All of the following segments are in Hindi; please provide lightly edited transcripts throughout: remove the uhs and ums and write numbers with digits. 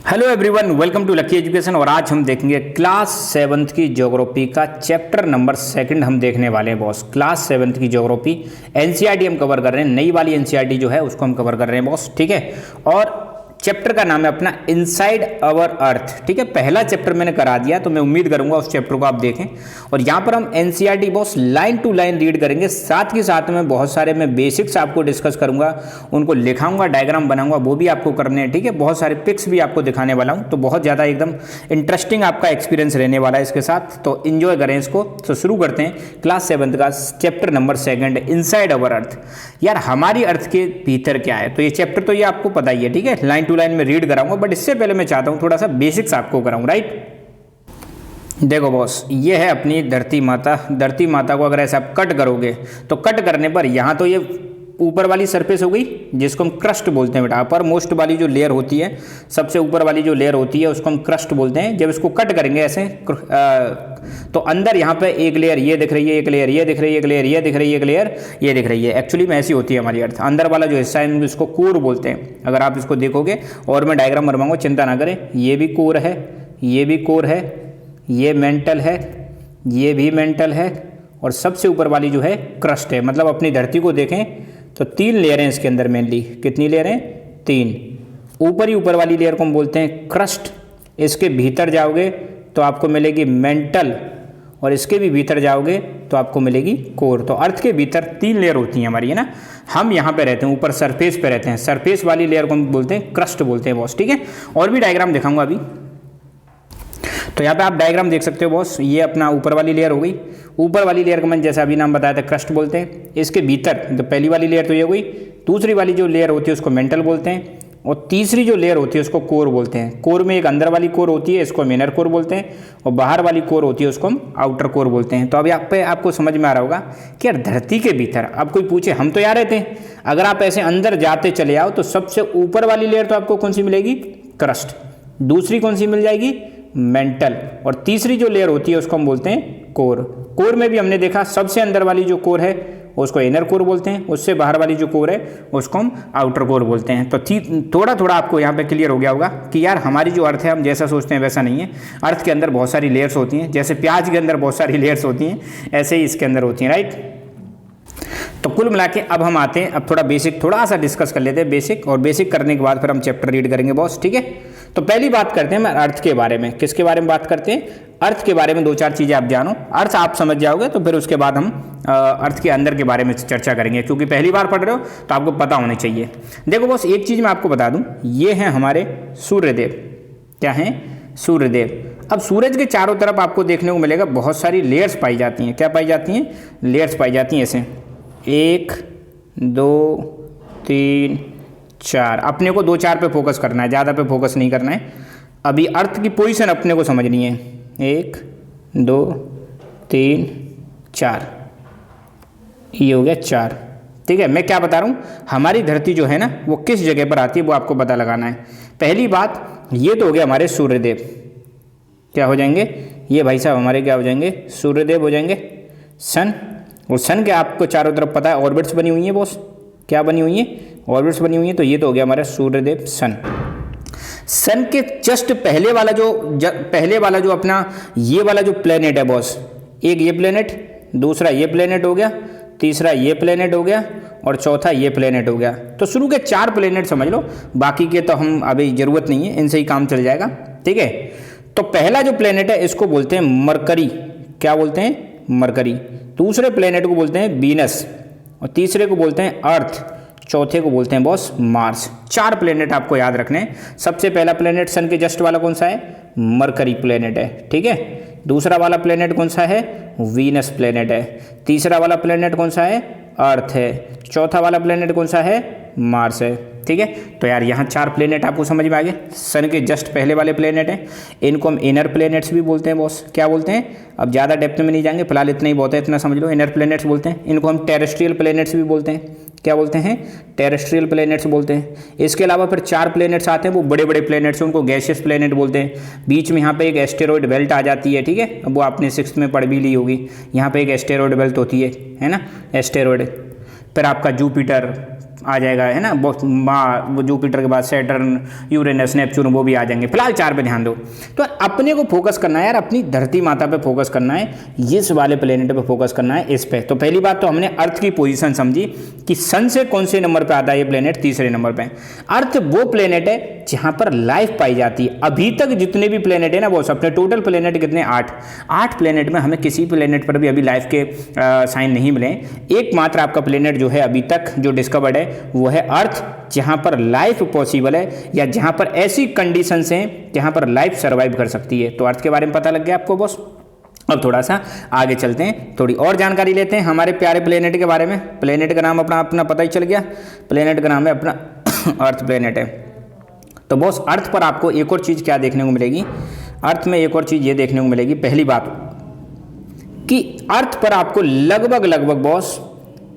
Hello everyone, welcome to Lucky Education. और आज हम देखेंगे क्लास 7th की ज्योग्राफी का चैप्टर नंबर 2 हम देखने वाले हैं बॉस। क्लास 7th की ज्योग्राफी एनसीईआरटी हम कवर कर रहे हैं, नई वाली एनसीईआरटी जो है उसको हम कवर कर रहे हैं बॉस, ठीक है। और चैप्टर का नाम है अपना इनसाइड अवर अर्थ, ठीक है। पहला चैप्टर मैंने करा दिया, तो मैं उम्मीद करूंगा उस चैप्टर को आप देखें। और यहाँ पर हम NCERT boss line to line read करेंगे, साथ ही साथ में बहुत सारे मैं बेसिक्स आपको डिस्कस करूंगा, उनको लिखाऊंगा, डायग्राम बनाऊंगा, वो भी आपको करने हैं, ठीक है। बहुत सारे पिक्स भी आपको दिखाने वाला हूँ, तो बहुत ज़्यादा एकदम इंटरेस्टिंग आपका एक्सपीरियंस रहने वाला है इसके साथ, तो इन्जॉय करें इसको। तो शुरू करते हैं क्लास 7th का चैप्टर नंबर 2 इनसाइड अवर अर्थ। यार हमारी अर्थ के भीतर क्या है, तो ये चैप्टर तो ये आपको पता ही है, ठीक है। लाइन टू लाइन में रीड कराऊंगा, बट इससे पहले मैं चाहता हूं थोड़ा सा बेसिक्स आपको कराऊं, राइट। देखो बॉस, ये है अपनी धरती माता। धरती माता को अगर ऐसा आप कट करोगे तो कट करने पर यहाँ तो ये ऊपर वाली सरफेस हो गई, जिसको हम क्रस्ट बोलते हैं बेटा। अपर मोस्ट वाली जो लेयर होती है, सबसे ऊपर वाली जो लेयर होती है, उसको हम क्रस्ट बोलते हैं। जब इसको कट करेंगे ऐसे तो अंदर यहाँ पे एक लेयर ये दिख रही है, एक लेयर ये दिख रही है, एक लेयर ये दिख रही है, एक लेयर ये दिख रही है। एक्चुअली में ऐसी होती है हमारी अर्थ। अंदर वाला जो हिस्सा है इसको कोर बोलते हैं। अगर आप इसको देखोगे, और मैं डायग्राम बनवाऊंगा, चिंता ना करें। ये भी कोर है, ये भी कोर है, ये मेंटल है, ये भी मेंटल है, और सबसे ऊपर वाली जो है क्रस्ट है। मतलब अपनी धरती को देखें तो 3 लेयर हैं इसके अंदर मेनली। कितनी लेयर हैं? 3। ऊपर वाली लेयर को हम बोलते हैं क्रस्ट। इसके भीतर जाओगे तो आपको मिलेगी मेंटल, और इसके भी भीतर जाओगे तो आपको मिलेगी कोर। तो अर्थ के भीतर 3 लेयर होती हैं हमारी, है ना। हम यहाँ पे रहते हैं, ऊपर सरफेस पे रहते हैं। सरफेस वाली लेयर को हम बोलते हैं क्रस्ट बोलते हैं बॉस, ठीक है। और भी डायग्राम दिखाऊंगा अभी। तो यहाँ पे आप डायग्राम देख सकते हो बॉस। ये अपना ऊपर वाली लेयर हो गई। ऊपर वाली लेयर का मैंने जैसा अभी नाम बताया था क्रस्ट बोलते हैं। इसके भीतर तो पहली वाली लेयर तो ये हो गई। दूसरी वाली जो लेयर होती है उसको मेंटल बोलते हैं, और तीसरी जो लेयर होती है उसको कोर बोलते हैं। कोर में एक अंदर वाली कोर होती है, इसको हम इनर कोर बोलते हैं, और बाहर वाली कोर होती है उसको हम आउटर कोर बोलते हैं। तो अभी आपको समझ में आ रहा होगा कि यार धरती के भीतर, अब कोई पूछे हम तो यहाँ रहते हैं, अगर आप ऐसे अंदर जाते चले आओ तो सबसे ऊपर वाली लेयर तो आपको कौन सी मिलेगी? क्रस्ट। दूसरी कौन सी मिल जाएगी? मेंटल। और तीसरी जो लेयर होती है उसको हम बोलते हैं कोर। कोर में भी हमने देखा सबसे अंदर वाली जो कोर है उसको इनर कोर बोलते हैं, उससे बाहर वाली जो कोर है उसको हम आउटर कोर बोलते हैं। तो थोड़ा आपको यहाँ पे क्लियर हो गया होगा कि यार हमारी जो अर्थ है हम जैसा सोचते हैं वैसा नहीं है। अर्थ के अंदर बहुत सारी लेयर्स होती हैं, जैसे प्याज के अंदर बहुत सारी लेयर्स होती हैं, ऐसे ही इसके अंदर होती हैं, राइट। तो कुल मिला के अब हम आते हैं, अब थोड़ा बेसिक थोड़ा सा डिस्कस कर लेते हैं, बेसिक। और बेसिक करने के बाद फिर हम चैप्टर रीड करेंगे बॉस, ठीक है। तो पहली बात करते हैं मैं अर्थ के बारे में। किसके बारे में बात करते हैं? अर्थ के बारे में 2-4 चीज़ें आप जानो। अर्थ आप समझ जाओगे तो फिर उसके बाद हम अर्थ के अंदर के बारे में चर्चा करेंगे, क्योंकि पहली बार पढ़ रहे हो तो आपको पता होनी चाहिए। देखो बॉस, एक चीज़ मैं आपको बता दूँ, ये हैं हमारे सूर्यदेव। क्या हैं? सूर्यदेव। अब सूरज के चारों तरफ आपको देखने को मिलेगा बहुत सारी लेयर्स पाई जाती हैं। क्या पाई जाती हैं? लेयर्स पाई जाती हैं ऐसे 1 2 3 4। अपने को 2-4 पे फोकस करना है, ज़्यादा पे फोकस नहीं करना है। अभी अर्थ की पोजीशन अपने को समझनी है। 1 2 3 4, ये हो गया 4, ठीक है। मैं क्या बता रहा हूँ, हमारी धरती जो है ना वो किस जगह पर आती है वो आपको पता लगाना है। पहली बात, ये तो हो गया हमारे सूर्यदेव। क्या हो जाएंगे ये भाई साहब? हमारे क्या हो जाएंगे? सूर्यदेव हो जाएंगे। सन, और सन के आपको चारों तरफ पता है ऑर्बिट्स बनी हुई है बॉस। क्या बनी हुई है? ऑर्बिट्स बनी हुई है। तो ये तो हो गया हमारा सूर्यदेव सन। सन के जस्ट पहले वाला जो अपना ये वाला जो प्लेनेट है बॉस, एक ये प्लेनेट, दूसरा ये प्लेनेट हो गया, तीसरा ये प्लेनेट हो गया, और चौथा ये प्लेनेट हो गया। तो शुरू के 4 प्लेनेट समझ लो, बाकी के तो हम अभी जरूरत नहीं है, इनसे ही काम चल जाएगा, ठीक है। तो पहला जो प्लेनेट है इसको बोलते हैं मरकरी। क्या बोलते हैं? मरकरी। दूसरे प्लेनेट को बोलते हैं वीनस, और तीसरे को बोलते हैं अर्थ, चौथे को बोलते हैं बॉस मार्स। 4 प्लेनेट आपको याद रखने हैं। सबसे पहला प्लेनेट सन के जस्ट वाला कौन सा है? मरकरी प्लेनेट है, ठीक है। दूसरा वाला प्लेनेट कौन सा है? वीनस प्लेनेट है। तीसरा वाला प्लेनेट कौन सा है? अर्थ है। चौथा वाला प्लेनेट कौन सा है? मार्स है, ठीक है। तो यार यहाँ 4 प्लेनेट आपको समझ में आ गए। सन के जस्ट पहले वाले प्लेनेट हैं, इनको हम इनर प्लेनेट्स भी बोलते हैं बॉस। क्या बोलते हैं? अब ज़्यादा डेप्थ में नहीं जाएंगे, फिलहाल इतना ही बहुत है, इतना समझ लो। इनर प्लेनेट्स बोलते हैं। इनको हम टेरेस्ट्रियल प्लेनेट्स भी बोलते हैं। क्या बोलते हैं? टेरेस्ट्रियल प्लेनेट्स बोलते हैं। इसके अलावा फिर 4 प्लेनेट्स आते हैं, वो बड़े बड़े प्लेनेट्स हैं, उनको गैसियस प्लेनेट बोलते हैं। बीच में यहाँ पे एक एस्टेरॉयड बेल्ट आ जाती है, ठीक है। अब वो आपने 6th में पढ़ भी ली होगी। यहाँ पे एक एस्टेरॉयड बेल्ट होती है ना, एस्टेरॉयड। फिर आपका जुपिटर, आ जाएगा, है ना, वो जुपिटर के बाद सैटर्न, यूरेनस, नेपच्यून, वो भी आ जाएंगे। फिलहाल 4 पे ध्यान दो। तो अपने को फोकस करना है यार, अपनी धरती माता पे फोकस करना है, इस वाले प्लेनेट पे फोकस करना है, इस पे। तो पहली बात तो हमने अर्थ की पोजीशन समझी कि सन से कौन से नंबर पे आता है ये प्लेनेट, तीसरे नंबर पे। अर्थ वो प्लेनेट है जहां पर लाइफ पाई जाती है। अभी तक जितने भी प्लेनेट है ना, वो अपने टोटल प्लेनेट कितने, 8 प्लेनेट में हमें किसी प्लेनेट पर भी अभी लाइफ के साइन नहीं मिले। एकमात्र आपका प्लेनेट जो है अभी तक जो डिस्कवर्ड है वो है अर्थ, जहां पर लाइफ पॉसिबल है या जहां पर ऐसी कंडीशंस हैं जहां पर लाइफ सर्वाइव कर सकती है। तो अर्थ के बारे में पता लग गया आपको बॉस। अब थोड़ा सा आगे चलते हैं, थोड़ी और जानकारी लेते हैं हमारे प्यारे प्लेनेट के बारे में। प्लेनेट का नाम अपना पता ही चल गया, प्लेनेट का नाम है अपना अर्थ प्लेनेट है। तो बॉस अर्थ पर आपको एक और चीज़ क्या देखने को मिलेगी, अर्थ में एक और चीज़ ये देखने को मिलेगी। पहली बात कि अर्थ पर आपको लगभग बॉस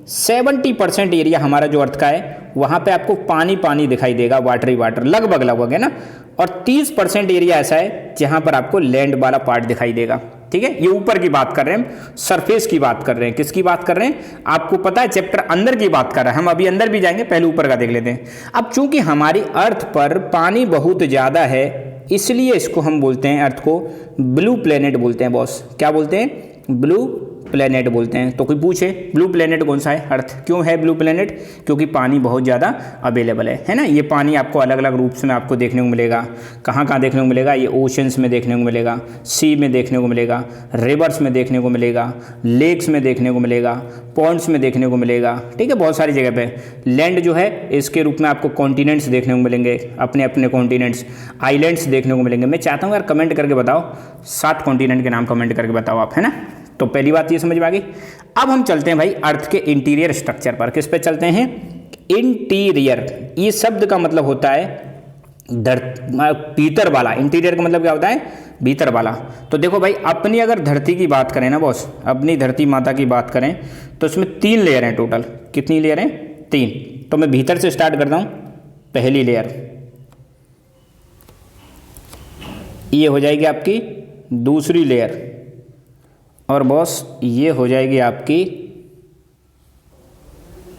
70% एरिया हमारा जो अर्थ का है वहाँ पे आपको पानी दिखाई देगा, वाटर लगभग है ना। और 30% एरिया ऐसा है जहाँ पर आपको लैंड वाला पार्ट दिखाई देगा। ठीक है, ये ऊपर की बात कर रहे हैं, सरफेस की बात कर रहे हैं। किसकी बात कर रहे हैं, आपको पता है चैप्टर अंदर की बात कर रहा है, हम अभी अंदर भी जाएंगे, पहले ऊपर का देख लेते हैं। अब चूंकि हमारी अर्थ पर पानी बहुत ज़्यादा है, इसलिए इसको हम बोलते हैं, अर्थ को ब्लू प्लेनेट बोलते हैं बॉस। क्या बोलते हैं, ब्लू प्लेनेट बोलते हैं। तो कोई पूछे ब्लू प्लेनेट कौन सा है, अर्थ क्यों है ब्लू प्लेनेट, क्योंकि पानी बहुत ज़्यादा अवेलेबल है ना। ये पानी आपको अलग अलग रूप में आपको देखने को मिलेगा। कहाँ देखने को मिलेगा, ये ओशंस में देखने को मिलेगा, सी में देखने को मिलेगा, रिवर्स में देखने को मिलेगा, लेक्स में देखने को मिलेगा, पॉन्ड्स में देखने को मिलेगा। ठीक है, बहुत सारी जगह पे लैंड जो है इसके रूप में आपको कॉन्टिनेंट्स देखने को मिलेंगे, अपने कॉन्टिनेंट्स, आइलैंड्स देखने को मिलेंगे। मैं चाहता हूँ यार कमेंट करके बताओ, 7 कॉन्टिनेंट के नाम कमेंट करके बताओ आप, है ना। तो पहली बात ये समझ में आ गई। अब हम चलते हैं भाई अर्थ के इंटीरियर स्ट्रक्चर पर। किस पे चलते हैं, इंटीरियर। ये शब्द का मतलब होता है भीतर वाला। इंटीरियर का मतलब क्या होता है, भीतर वाला। तो देखो भाई, अपनी अगर धरती की बात करें ना बॉस, अपनी धरती माता की बात करें तो इसमें 3 लेयर हैं टोटल। कितनी लेयर हैं, 3। तो मैं भीतर से स्टार्ट करता हूं। पहली लेयर ये हो जाएगी आपकी दूसरी लेयर, और बॉस ये हो जाएगी आपकी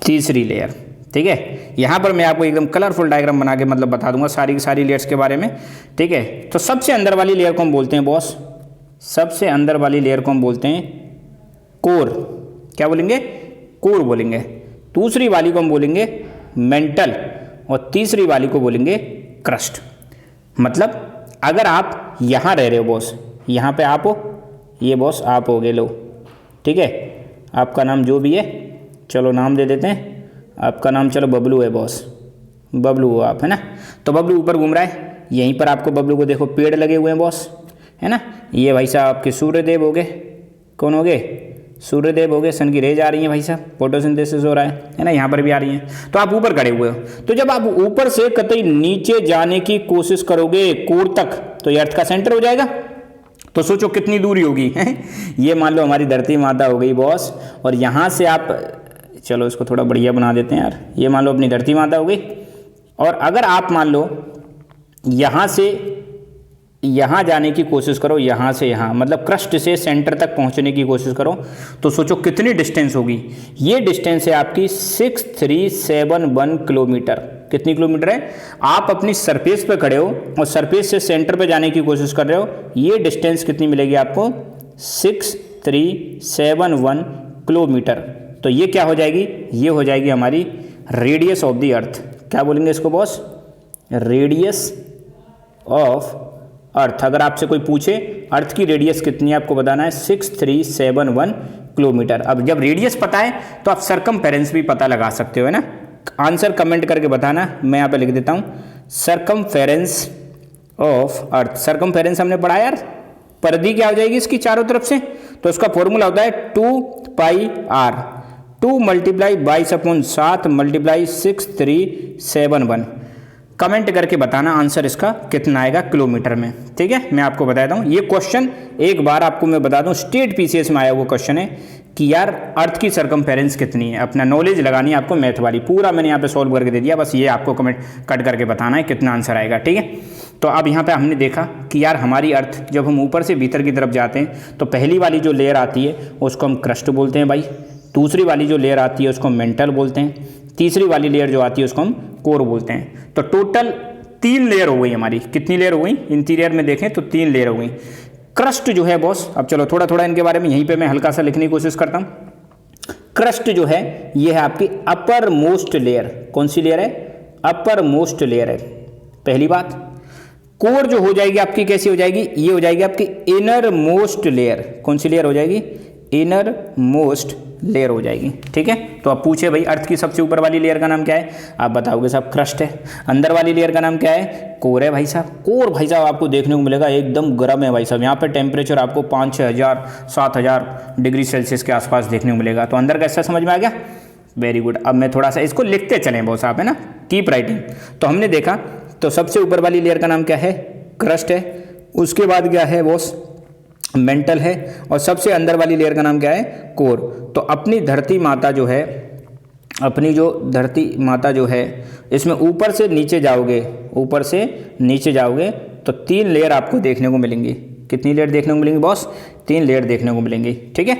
तीसरी लेयर। ठीक है, यहाँ पर मैं आपको एकदम कलरफुल डायग्राम बना के मतलब बता दूंगा सारी की सारी लेयर्स के बारे में। ठीक है, तो सबसे अंदर वाली लेयर को हम बोलते हैं बॉस, सबसे अंदर वाली लेयर को हम बोलते हैं कोर। क्या बोलेंगे, कोर बोलेंगे। दूसरी वाली को हम बोलेंगे मेंटल, और तीसरी वाली को बोलेंगे क्रस्ट। मतलब अगर आप यहाँ रह रहे हो बॉस, यहाँ पे आप हो, ये बॉस आप हो गए लो। ठीक है, आपका नाम जो भी है, चलो नाम दे देते हैं, आपका नाम चलो बबलू है बॉस, बबलू हो आप, है ना। तो बबलू ऊपर घूम रहा है, यहीं पर आपको बबलू को देखो पेड़ लगे हुए हैं बॉस, है ना। ये भाई साहब आपके सूर्यदेव हो गए, कौन हो गए, सूर्यदेव हो गए। सन की रेज आ रही है भाई साहब, फोटोसिंथेसिस हो रहा है ना, यहाँ पर भी आ रही है। तो आप ऊपर खड़े हुए हो। तो जब आप ऊपर से कतई नीचे जाने की कोशिश करोगे कोर तक, तो ये अर्थ का सेंटर हो जाएगा। तो सोचो कितनी दूरी होगी ये मान लो हमारी धरती माता हो गई बॉस, और यहाँ से आप, चलो इसको थोड़ा बढ़िया बना देते हैं यार, ये मान लो अपनी धरती माता हो गई। और अगर आप मान लो यहाँ से यहाँ जाने की कोशिश करो, यहाँ से यहाँ, मतलब क्रस्ट से सेंटर तक पहुँचने की कोशिश करो, तो सोचो कितनी डिस्टेंस होगी। ये डिस्टेंस है आपकी 6371 किलोमीटर। कितनी किलोमीटर है, आप अपनी सरफेस पे खड़े हो और सरफेस से सेंटर पे जाने की कोशिश कर रहे हो, ये डिस्टेंस कितनी मिलेगी आपको, 6371 किलोमीटर। तो ये क्या हो जाएगी, ये हो जाएगी हमारी रेडियस ऑफ द अर्थ। क्या बोलेंगे इसको बॉस, रेडियस ऑफ अर्थ। अगर आपसे कोई पूछे अर्थ की रेडियस कितनी है, आपको बताना है 6371 किलोमीटर। अब जब रेडियस पता है तो आप सरकमफेरेंस भी पता लगा सकते हो, है ना। आंसर कमेंट करके बताना, मैं यहाँ पे लिख देता हूँ सरकमफेरेंस ऑफ अर्थ। सरकमफेरेंस हमने पढ़ा यार, परिधि क्या हो जाएगी इसकी चारों तरफ से, तो इसका फॉर्मूला होता है 2πr, 2 मल्टीप्लाई 22/7 मल्टीप्लाई 6371। कमेंट करके बताना आंसर इसका कितना आएगा किलोमीटर में। ठीक है, मैं आपको बताता हूँ ये क्वेश्चन एक बार आपको मैं बता दूँ, स्टेट पीसीएस में आया वो क्वेश्चन है कि यार अर्थ की सरकमफेरेंस कितनी है। अपना नॉलेज लगानी है आपको, मैथ वाली पूरा मैंने यहाँ पे सॉल्व करके दे दिया, बस ये आपको कमेंट कट करके बताना है कितना आंसर आएगा। ठीक है, तो अब यहाँ पे हमने देखा कि यार हमारी अर्थ जब हम ऊपर से भीतर की तरफ जाते हैं तो पहली वाली जो लेयर आती है उसको हम क्रस्ट बोलते हैं भाई। दूसरी वाली जो लेयर आती है उसको हम मेंटल बोलते हैं, तीसरी वाली लेयर जो आती है उसको हम कोर बोलते हैं। तो टोटल 3 लेयर हो गई हमारी। कितनी लेयर हो गई? इंटीरियर में देखें तो 3 लेयर हो गई। क्रस्ट जो है बॉस, अब चलो थोड़ा थोड़ा इनके बारे में यहीं पे मैं हल्का सा लिखने की कोशिश करता हूँ। क्रस्ट जो है ये है आपकी अपर मोस्ट लेयर। कौन सी लेयर है? अपर मोस्ट लेयर है, पहली बात। कोर जो हो जाएगी आपकी कैसी हो जाएगी? ये हो जाएगी आपकी इनर मोस्ट लेयर। कौन सी लेयर हो जाएगी? इनर मोस्ट लेयर हो जाएगी। ठीक है, तो अब पूछे भाई अर्थ की सबसे ऊपर वाली लेयर का नाम क्या है? आप बताओगे साहब क्रस्ट है। अंदर वाली लेयर का नाम क्या है? कोर है भाई साहब। कोर भाई साहब आपको देखने को मिलेगा एकदम गर्म है भाई साहब। यहाँ पे टेम्परेचर आपको 5-6 हज़ार 7 हज़ार डिग्री सेल्सियस के आसपास देखने को मिलेगा। तो अंदर कैसा समझ में आ गया? Very good. अब मैं थोड़ा सा इसको लिखते चलें बॉस आप, है ना, कीप राइटिंग। तो हमने देखा तो सबसे ऊपर वाली लेयर का नाम क्या है? क्रस्ट है। उसके बाद क्या है बॉस? मेंटल है। और सबसे अंदर वाली लेयर का नाम क्या है? कोर। तो अपनी धरती माता जो है, अपनी जो धरती माता जो है, इसमें ऊपर से नीचे जाओगे, ऊपर से नीचे जाओगे तो 3 लेयर आपको देखने को मिलेंगी। कितनी लेयर देखने को मिलेंगी बॉस? 3 लेयर देखने को मिलेंगी। ठीक है,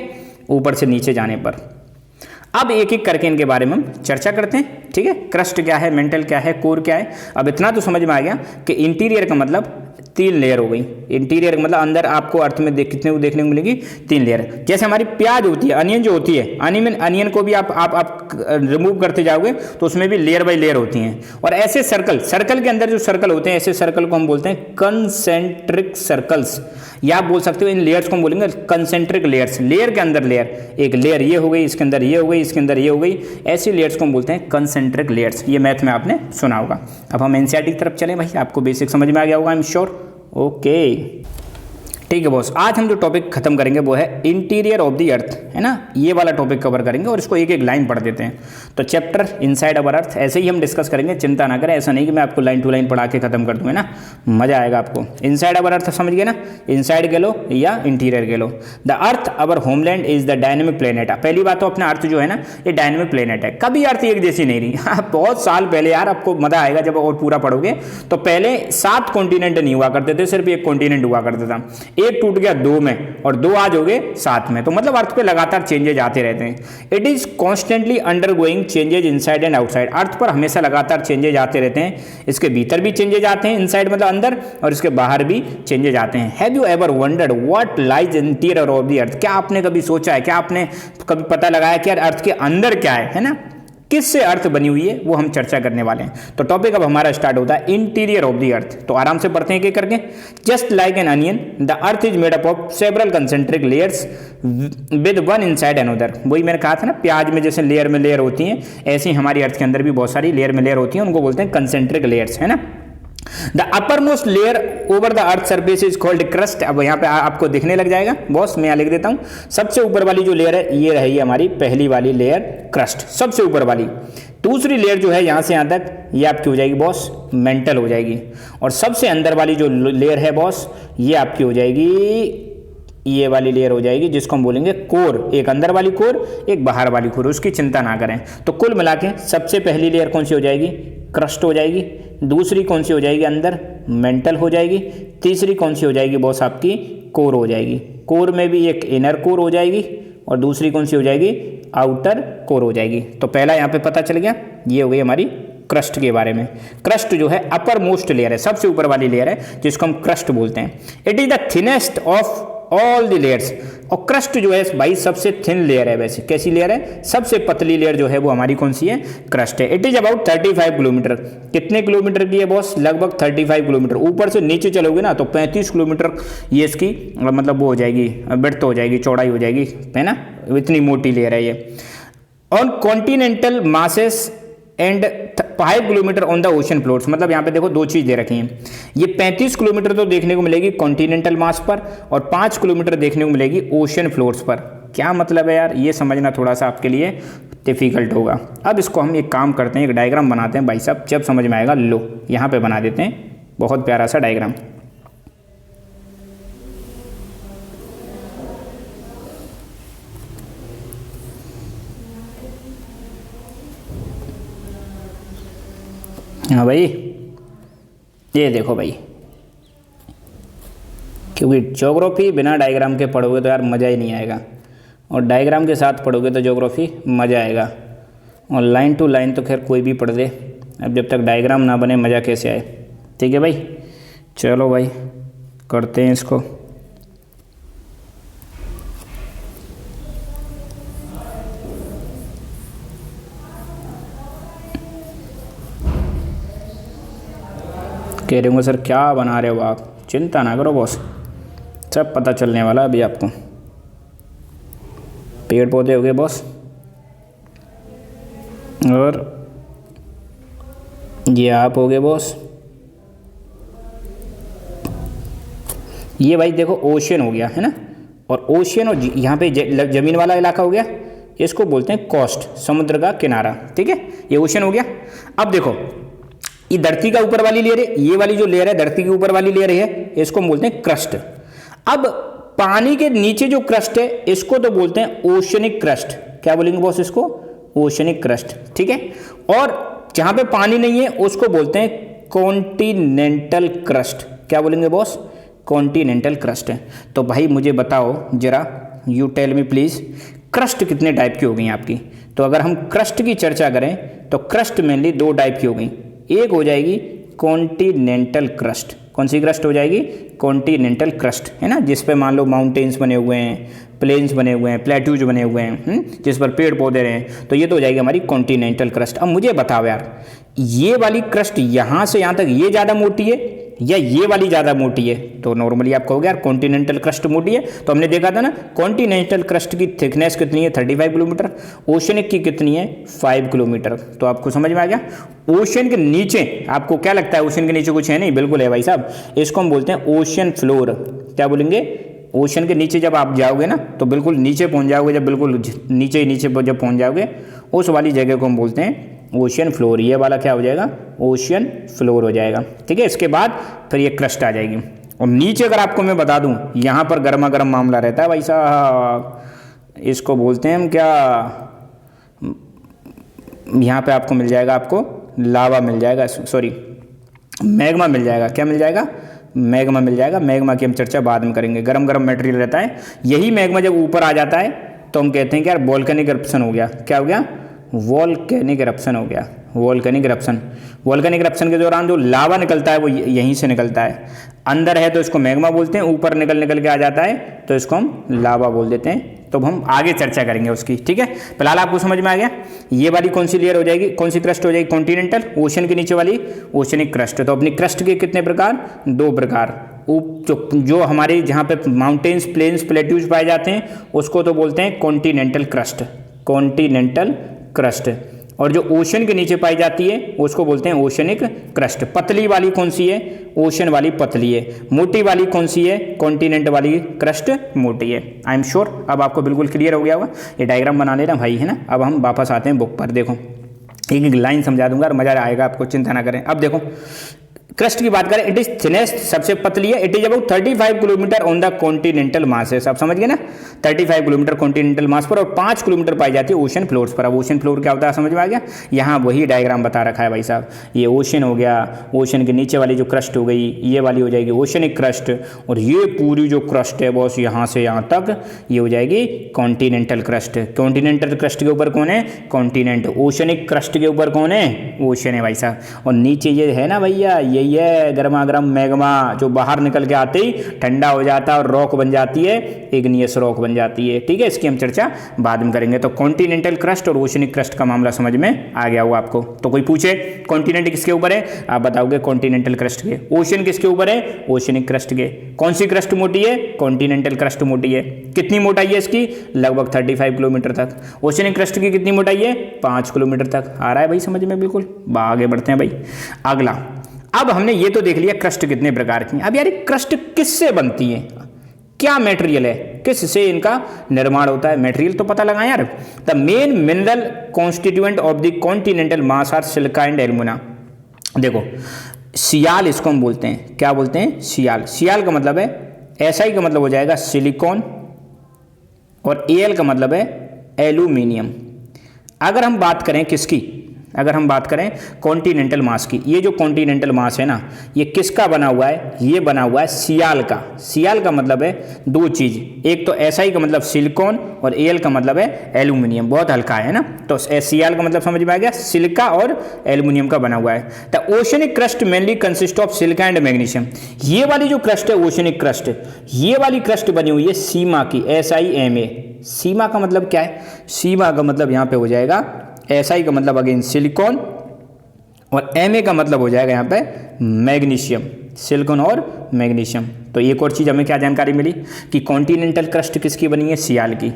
ऊपर से नीचे जाने पर। अब एक एक करके इनके बारे में हम चर्चा करते हैं। ठीक है, क्रस्ट क्या है, मेंटल क्या है, कोर क्या है। अब इतना तो समझ में आ गया कि इंटीरियर का मतलब 3 लेयर हो गई। इंटीरियर का मतलब अंदर आपको अर्थ में कितने को देखने को मिलेगी? 3 लेयर। जैसे हमारी प्याज होती है, अनियन जो होती है, अनियन को भी आप रिमूव करते जाओगे तो उसमें भी लेयर बाय लेयर होती हैं। और ऐसे सर्कल के अंदर जो सर्कल होते हैं, ऐसे सर्कल को हम बोलते हैं कंसेंट्रिक सर्कल्स, या आप बोल सकते हो इन लेयर्स को हम बोलेंगे कंसेंट्रिक लेयर्स। लेयर के अंदर लेयर, एक लेयर ये हो गई, इसके अंदर ये हो गई, इसके अंदर ये हो गई, ऐसी लेयर्स को हम बोलते हैं कंसेंट्रिक लेयर्स। ये मैथ में आपने सुना होगा। अब हम एनसीईआरटी की तरफ चलें भाई, आपको बेसिक समझ में आ गया होगा आई एम श्योर। ओके ठीक है बॉस, आज हम जो टॉपिक खत्म करेंगे वो है इंटीरियर ऑफ द अर्थ, है ना। ये वाला टॉपिक कवर करेंगे और इसको एक एक लाइन पढ़ देते हैं। तो चैप्टर इनसाइड अवर अर्थ ऐसे ही हम डिस्कस करेंगे, चिंता ना करें। ऐसा नहीं कि मैं आपको लाइन टू लाइन पढ़ा के खत्म कर दूँ, है ना, मजा आएगा आपको। इनसाइड अवर अर्थ समझ गए ना, इनसाइड कह लो या इंटीरियर कह लो। The earth our homeland is the dynamic planet. पहली बात तो अपना अर्थ जो है ना ये डायनेमिक प्लेनेट है, कभी अर्थ एक जैसी नहीं रही। बहुत साल पहले यार, आपको मजा आएगा जब और पूरा पढ़ोगे। तो पहले 7 कॉन्टिनेंट नहीं हुआ करते थे, सिर्फ एक कॉन्टिनेंट हुआ करता था। एक टूट गया 2 में और 2 आज हो गए 7 में। तो मतलब अर्थ पे लगातार चेंजेज आते रहते हैं। It is constantly undergoing changes inside and outside. Earth पर हमेशा लगातार चेंजेज आते रहते हैं। इसके भीतर भी चेंजेज आते हैं, इनसाइड मतलब अंदर, और इसके बाहर भी चेंजेज आते हैं। Have you ever wondered what lies interior of the earth? क्या आपने कभी सोचा है, क्या आपने कभी पता लगाया कि यार अर्थ के अंदर क्या है ना, किससे अर्थ बनी हुई है, वो हम चर्चा करने वाले हैं। तो टॉपिक अब हमारा स्टार्ट होता है इंटीरियर ऑफ द अर्थ। तो आराम से पढ़ते हैं एक करके। Just like an onion the earth is made up of several concentric layers with one inside another. वही मैंने कहा था ना, प्याज में जैसे लेयर में लेयर होती हैं, ऐसे ही हमारी अर्थ के अंदर भी बहुत सारी लेयर में लेयर होती हैं, उनको बोलते हैं कंसेंट्रिक लेयर्स, है ना। The upper most layer over the earth surface is called crust. अब यहाँ पे आपको दिखने लग जाएगा बॉस, मैं यहाँ लिख देता हूँ। सबसे ऊपर वाली जो लेयर है ये रही हमारी पहली वाली लेयर क्रस्ट, सबसे ऊपर वाली। दूसरी लेयर जो है यहाँ से यहाँ तक ये आपकी हो जाएगी बॉस मेंटल हो जाएगी। और सबसे अंदर वाली जो लेयर है बॉस ये आपकी हो जाएगी, ये वाली लेयर हो जाएगी जिसको हम बोलेंगे कोर। एक अंदर वाली कोर, एक बाहर वाली कोर, उसकी चिंता ना करें। तो कुल मिला के सबसे पहली लेयर कौन सी हो जाएगी? क्रस्ट हो जाएगी। दूसरी कौन सी हो जाएगी? अंदर मेंटल हो जाएगी। तीसरी कौन सी हो जाएगी बॉस? आपकी कोर हो जाएगी। कोर में भी एक इनर कोर हो जाएगी और दूसरी कौन सी हो जाएगी? आउटर कोर हो जाएगी। तो पहला यहाँ पे पता चल गया, ये हो गई हमारी क्रस्ट के बारे में। क्रस्ट जो है अपर मोस्ट लेयर है, सबसे ऊपर वाली लेयर है जिसको हम क्रस्ट बोलते हैं। It is the thinnest of all the layers. और क्रस्ट जो है भाई सबसे थिन लेयर है। वैसे कैसी लेयर है? सबसे पतली लेयर जो है वो हमारी कौन सी है? क्रस्ट है। It is about 35 kilometre. कितने किलोमीटर की है बॉस? लगभग 35 किलोमीटर। ऊपर से नीचे चलोगे ना तो 35 किलोमीटर ये इसकी मतलब वो हो जाएगी, ब्रेड्थ हो जाएगी, चौड़ाई हो जाएगी, है ना। इतनी मोटी लेयर है ये। On continental masses and 5 kilometre on the ocean floors. मतलब यहाँ पे देखो 2 चीज़ दे रखी हैं। ये 35 किलोमीटर तो देखने को मिलेगी कॉन्टिनेंटल मास पर और 5 किलोमीटर देखने को मिलेगी ओशन फ्लोर्स पर। क्या मतलब है यार, ये समझना थोड़ा सा आपके लिए डिफिकल्ट होगा। अब इसको हम एक काम करते हैं, एक डायग्राम बनाते हैं भाई साहब, जब समझ में आएगा। लो यहाँ पे बना देते हैं बहुत प्यारा सा डायग्राम। हाँ भाई, ये देखो भाई, क्योंकि ज्योग्राफी बिना डायग्राम के पढ़ोगे तो यार मज़ा ही नहीं आएगा। और डायग्राम के साथ पढ़ोगे तो ज्योग्राफी मज़ा आएगा। और लाइन टू लाइन तो खैर कोई भी पढ़ दे, अब जब तक डायग्राम ना बने मज़ा कैसे आए। ठीक है भाई, चलो भाई करते हैं इसको। कह रहे होंगे सर क्या बना रहे हो आप, चिंता ना करो बॉस, सब पता चलने वाला अभी आपको। पेड़ पौधे हो गए बॉस, और ये आप हो गए बॉस। ये भाई देखो ओशियन हो गया है ना, और ओशियन और यहाँ पे ज़मीन वाला इलाका हो गया, इसको बोलते हैं कोस्ट, समुद्र का किनारा। ठीक है, ये ओशियन हो गया। अब देखो ये धरती का ऊपर वाली लेयर है, ये वाली जो लेयर है धरती के ऊपर वाली लेयर है, इसको हम बोलते हैं क्रस्ट। अब पानी के नीचे जो क्रस्ट है इसको तो बोलते हैं ओशनिक क्रस्ट। क्या बोलेंगे बॉस इसको? Oceanic crust. ठीक है, और जहां पे पानी नहीं है उसको बोलते हैं कॉन्टिनेंटल क्रस्ट। क्या बोलेंगे बॉस? कॉन्टिनेंटल क्रस्ट है। तो भाई मुझे बताओ जरा, you tell me please, crust कितने टाइप की हो गई आपकी? तो अगर हम क्रस्ट की चर्चा करें तो क्रस्ट मेनली दो टाइप की हो गई। एक हो जाएगी कॉन्टिनेंटल क्रस्ट। कौन सी क्रस्ट हो जाएगी? कॉन्टिनेंटल क्रस्ट, है ना, जिस पे मान लो माउंटेन्स बने हुए हैं, प्लेन्स बने हुए हैं, प्लेट्यूज बने हुए हैं, जिस पर पेड़ पौधे रहे, तो ये तो हो जाएगी हमारी कॉन्टिनेंटल क्रस्ट। अब मुझे बताओ यार, ये वाली क्रस्ट यहाँ से यहाँ तक ये ज़्यादा मोटी है या ये वाली ज़्यादा मोटी है? तो नॉर्मली आप कहोगे यार कॉन्टिनेंटल क्रस्ट मोटी है। तो हमने देखा था ना, कॉन्टिनेंटल क्रस्ट की थिकनेस कितनी है? 35 किलोमीटर। ओशनिक की कितनी है? 5 किलोमीटर। तो आपको समझ में आ गया। ओशन के नीचे आपको क्या लगता है? ओशन के नीचे कुछ है नहीं? बिल्कुल है भाई साहब, इसको हम बोलते हैं ओशन फ्लोर। क्या बोलेंगे? ओशन के नीचे जब आप जाओगे ना तो बिल्कुल नीचे पहुंच जाओगे, जब बिल्कुल नीचे जब पहुंच जाओगे उस वाली जगह को हम बोलते हैं ओशियन फ्लोर। ये वाला क्या हो जाएगा? ओशियन फ्लोर हो जाएगा। ठीक है, इसके बाद फिर ये क्रस्ट आ जाएगी। और नीचे अगर आपको मैं बता दूं, यहाँ पर गर्मा गर्म मामला रहता है भाई साहब, इसको बोलते हैं हम क्या, यहाँ पे आपको मिल जाएगा, आपको लावा मिल जाएगा, सॉरी मैग्मा मिल जाएगा। क्या मिल जाएगा? मैग्मा मिल जाएगा। मैग्मा की हम चर्चा बाद में करेंगे। गरम गरम मटेरियल रहता है, यही मैग्मा जब ऊपर आ जाता है तो हम कहते हैं कि यार वोल्केनिक इरप्शन हो गया। क्या हो गया? वोल्केनिक इरप्शन हो गया। Volcanic eruption. वोल्केनिक इरप्शन के दौरान जो लावा निकलता है वो यहीं से निकलता है। अंदर है तो इसको मैग्मा बोलते हैं, ऊपर निकल के आ जाता है तो इसको हम लावा बोल देते हैं। तो हम आगे चर्चा करेंगे उसकी। ठीक है, फिलहाल आपको समझ में आ गया। ये वाली कौन सी लेयर हो जाएगी, कौन सी क्रस्ट हो जाएगी? कॉन्टिनेंटल। ओशन के नीचे वाली ओशनिक क्रस्ट। तो अपनी क्रस्ट के कितने प्रकार? दो प्रकार। जो हमारे जहाँ पे माउंटेन्स, प्लेन्स, प्लेट्यूज पाए जाते हैं उसको तो बोलते हैं कॉन्टिनेंटल क्रस्ट। Continental crust. और जो ओशन के नीचे पाई जाती है उसको बोलते हैं ओशनिक क्रस्ट। पतली वाली कौन सी है? ओशन वाली पतली है। मोटी वाली कौन सी है? कॉन्टिनेंट वाली क्रस्ट मोटी है। आई एम श्योर अब आपको बिल्कुल क्लियर हो गया होगा। ये डायग्राम बना लेना भाई, है ना। अब हम वापस आते हैं बुक पर। देखो एक एक लाइन समझा दूंगा और मजा आएगा आपको, चिंता ना करें। अब देखो क्रस्ट की बात करें, इट इज थिनेस्ट, सबसे पतली है। It is about 35 kilometre on the continental mass है। सब समझ गए ना, 35 किलोमीटर कॉन्टिनेंटल मास पर, और 5 किलोमीटर पाई जाती है ओशन फ्लोर्स पर। अब ओशन फ्लोर क्या होता है समझ में आ गया। यहाँ वही डायग्राम बता रखा है भाई साहब। ये ओशन हो गया, ओशन के नीचे वाली जो क्रस्ट हो गई ये वाली हो जाएगी ओशनिक क्रस्ट, और ये पूरी जो क्रस्ट है बॉस यहाँ से यहाँ तक ये हो जाएगी कॉन्टिनेंटल क्रस्ट। कॉन्टिनेंटल क्रस्ट के ऊपर कौन है? कॉन्टिनेंट। ओशनिक क्रस्ट के ऊपर कौन है? ओशन है भाई साहब। और नीचे ये है ना भैया, यही है गर्मा गर्म मैग्मा, जो बाहर निकल के आते ही ठंडा हो जाता है और रॉक बन जाती है, इग्नियस रॉक बन जाती है। ठीक है, इसकी हम चर्चा बाद में करेंगे। तो कॉन्टिनेंटल क्रस्ट और ओशनिक क्रस्ट का मामला समझ में आ गया होगा आपको। तो कोई पूछे कॉन्टिनेंट किसके ऊपर है, आप बताओगे कॉन्टिनेंटल क्रस्ट के। ओशन किसके ऊपर है? ओशनिक क्रस्ट के। कौन सी क्रस्ट मोटी है? कॉन्टिनेंटल क्रस्ट मोटी है। कितनी मोटाई है इसकी? लगभग 35 किलोमीटर तक। ओशनिक क्रस्ट की कितनी मोटाई है? 5 किलोमीटर तक। आ रहा है भाई समझ में? बिल्कुल। आगे बढ़ते हैं भाई। अगला, अब हमने ये तो देख लिया क्रस्ट कितने प्रकार की। अब यार क्रस्ट किससे बनती है, क्या मटेरियल है, किससे इनका निर्माण होता है? मटेरियल तो पता लगा यार। The main mineral constituent of the continental mass are silica and alumina. देखो सियाल इसको हम बोलते हैं। क्या बोलते हैं? सियाल। सियाल का मतलब है, SI का मतलब हो जाएगा सिलिकॉन, और AL का मतलब है एल्यूमिनियम। अगर हम बात करें किसकी, अगर हम बात करें कॉन्टिनेंटल मास की, ये जो कॉन्टिनेंटल मास है ना, ये किसका बना हुआ है? ये बना हुआ है सियाल का। सियाल का मतलब है दो चीज़, एक तो SI का मतलब सिलिकॉन और AL का मतलब है एल्यूमिनियम, बहुत हल्का है ना। तो सियाल का मतलब समझ में आ गया, सिलिका और एल्यूमिनियम का बना हुआ है। The oceanic crust mainly consist of silica and magnesium. ये वाली जो क्रस्ट है ओशनिक क्रस्ट, ये वाली क्रस्ट बनी हुई है सीमा की, SIMA। सीमा का मतलब क्या है? सीमा का मतलब यहाँ पे हो जाएगा, SI का मतलब अगेन सिलिकॉन और MA का मतलब हो जाएगा यहाँ पे मैग्नीशियम, सिलिकॉन और मैग्नीशियम। तो एक और चीज़ हमें क्या जानकारी मिली कि कॉन्टिनेंटल क्रस्ट किसकी बनी है? सियाल की।